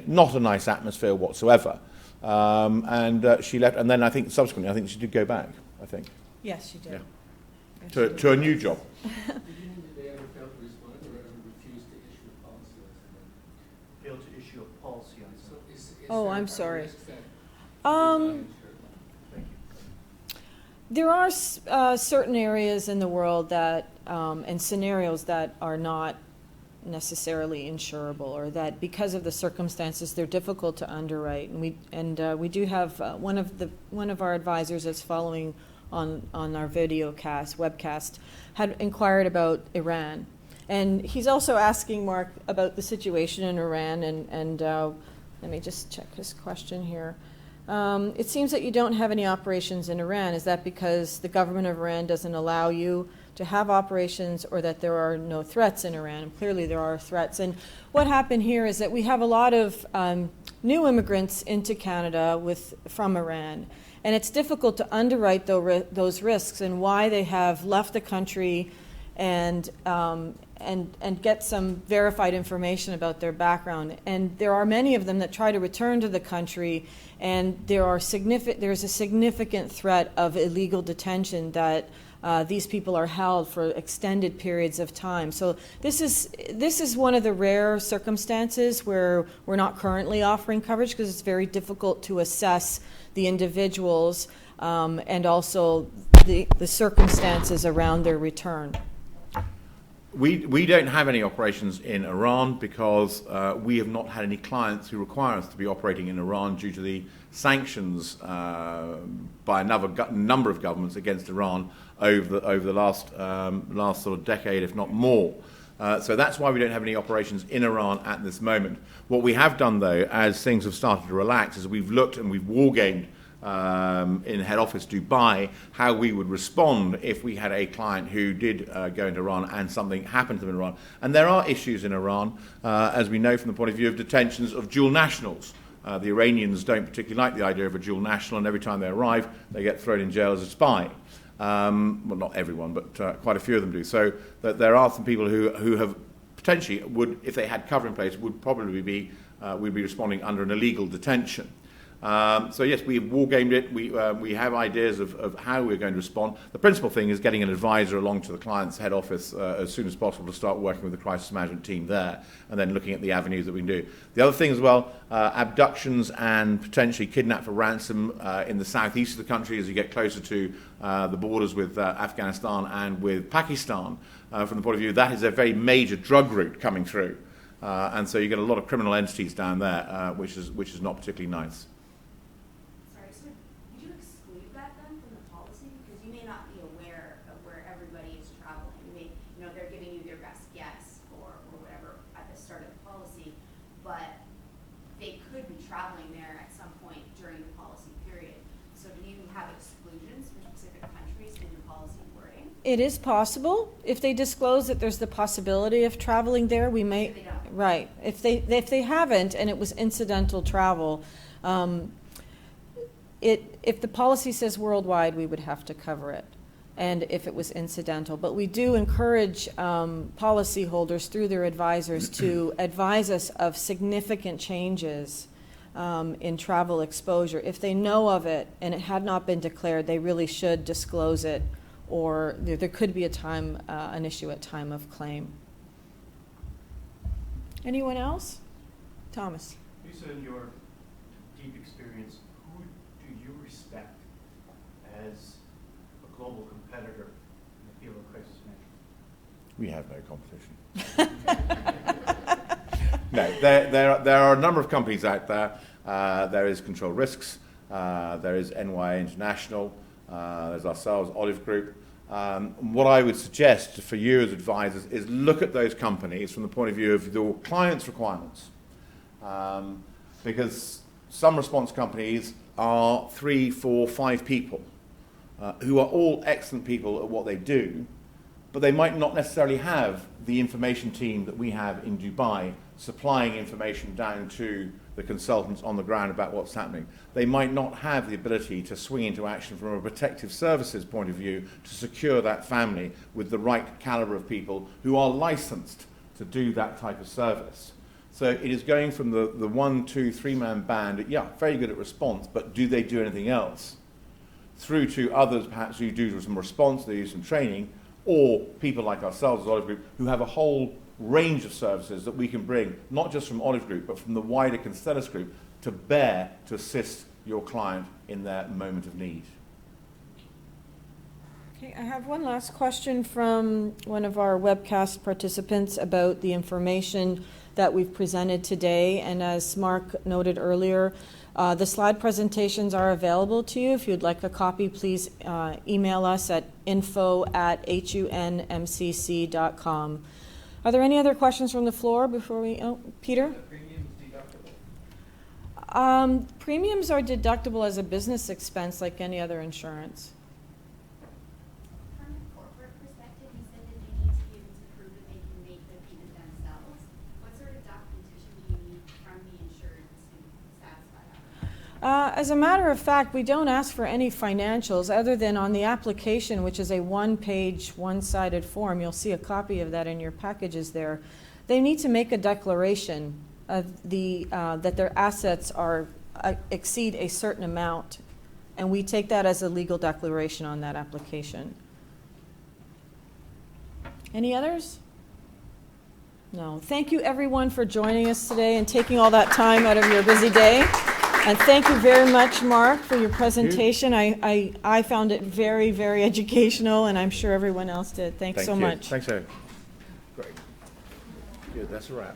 not a nice atmosphere whatsoever. And she left, and then I think subsequently, I think she did go back, I think. Yes, she did. Yeah. Yes, To a new job. Did they ever fail to respond or ever refuse to issue a policy on something? Failed to issue a policy on So something. is Oh, there I'm a sorry. risk that Thank you. There are certain areas in the world that, and scenarios that are not necessarily insurable, or that because of the circumstances they're difficult to underwrite. And we do have one of our advisors that's following on our webcast had inquired about Iran, and he's also asking Mark about the situation in Iran. And let me just check his question here. It seems that you don't have any operations in Iran. Is that because the government of Iran doesn't allow you to have operations, or that there are no threats in Iran? And clearly there are threats. And what happened here is that we have a lot of new immigrants into Canada from Iran. And it's difficult to underwrite those risks and why they have left the country and get some verified information about their background. And there are many of them that try to return to the country, and there's a significant threat of illegal detention that These people are held for extended periods of time. So this is one of the rare circumstances where we're not currently offering coverage because it's very difficult to assess the individuals and also the circumstances around their return. We don't have any operations in Iran because we have not had any clients who require us to be operating in Iran due to the sanctions by a number of governments against Iran over the last sort of decade, if not more. So that's why we don't have any operations in Iran at this moment. What we have done, though, as things have started to relax, is we've looked and we've wargamed in head office Dubai how we would respond if we had a client who did go into Iran and something happened to them in Iran. And there are issues in Iran, as we know from the point of view of detentions of dual nationals. The Iranians don't particularly like the idea of a dual national, and every time they arrive, they get thrown in jail as a spy. Well, not everyone, but quite a few of them do. So that there are some people who have potentially would, if they had cover in place, would probably be we'd be responding under an illegal detention. So yes, we've wargamed it. We have ideas of how we're going to respond. The principal thing is getting an advisor along to the client's head office as soon as possible to start working with the crisis management team there, and then looking at the avenues that we can do. The other thing as well, abductions and potentially kidnap for ransom in the southeast of the country as you get closer to the borders with Afghanistan and with Pakistan. From the point of view, that is a very major drug route coming through, and so you get a lot of criminal entities down there, which is not particularly nice. Traveling there at some point during the policy period. So do you have exclusions for specific countries in your policy wording? It is possible. If they disclose that there's the possibility of traveling there, we may... They don't. Right. If they haven't and it was incidental travel, if the policy says worldwide, we would have to cover it. And if it was incidental. But we do encourage policyholders through their advisors to advise us of significant changes in travel exposure. If they know of it and it had not been declared, they really should disclose it, or there could be an issue at time of claim. Anyone else? Thomas. Lisa, in your deep experience, who do you respect as a global competitor in the field of crisis management? We have no competition. No, there are a number of companies out there. There is Control Risks, there is NY International, there's ourselves, Olive Group. What I would suggest for you as advisors is look at those companies from the point of view of your clients' requirements. Because some response companies are 3, 4, 5 people who are all excellent people at what they do, but they might not necessarily have the information team that we have in Dubai supplying information down to the consultants on the ground about what's happening. They might not have the ability to swing into action from a protective services point of view to secure that family with the right caliber of people who are licensed to do that type of service. So it is going from the 1, 2, 3-man band, yeah, very good at response, but do they do anything else? Through to others perhaps who do some response, they do some training, or people like ourselves as Olive Group who have a whole range of services that we can bring, not just from Olive Group, but from the wider Constellus Group, to bear to assist your client in their moment of need. Okay, I have one last question from one of our webcast participants about the information that we've presented today. And as Mark noted earlier, the slide presentations are available to you. If you'd like a copy, please email us at info@hunmcc.com. Are there any other questions from the floor before we... Oh, Peter? Premiums are deductible as a business expense like any other insurance. From a corporate perspective, you said that they need to be able to prove that they can make the payment themselves. What sort of documentation do you need from the insured to satisfy that? As a matter of fact, we don't ask for any financials other than on the application, which is a one-page, one-sided form. You'll see a copy of that in your packages there. They need to make a declaration of that their assets exceed a certain amount, and we take that as a legal declaration on that application. Any others? No. Thank you, everyone, for joining us today and taking all that time out of your busy day. And thank you very much, Mark, for your presentation. I found it very, very educational, and I'm sure everyone else did. Thanks so much. Thanks, Eric. Great. Good, that's a wrap.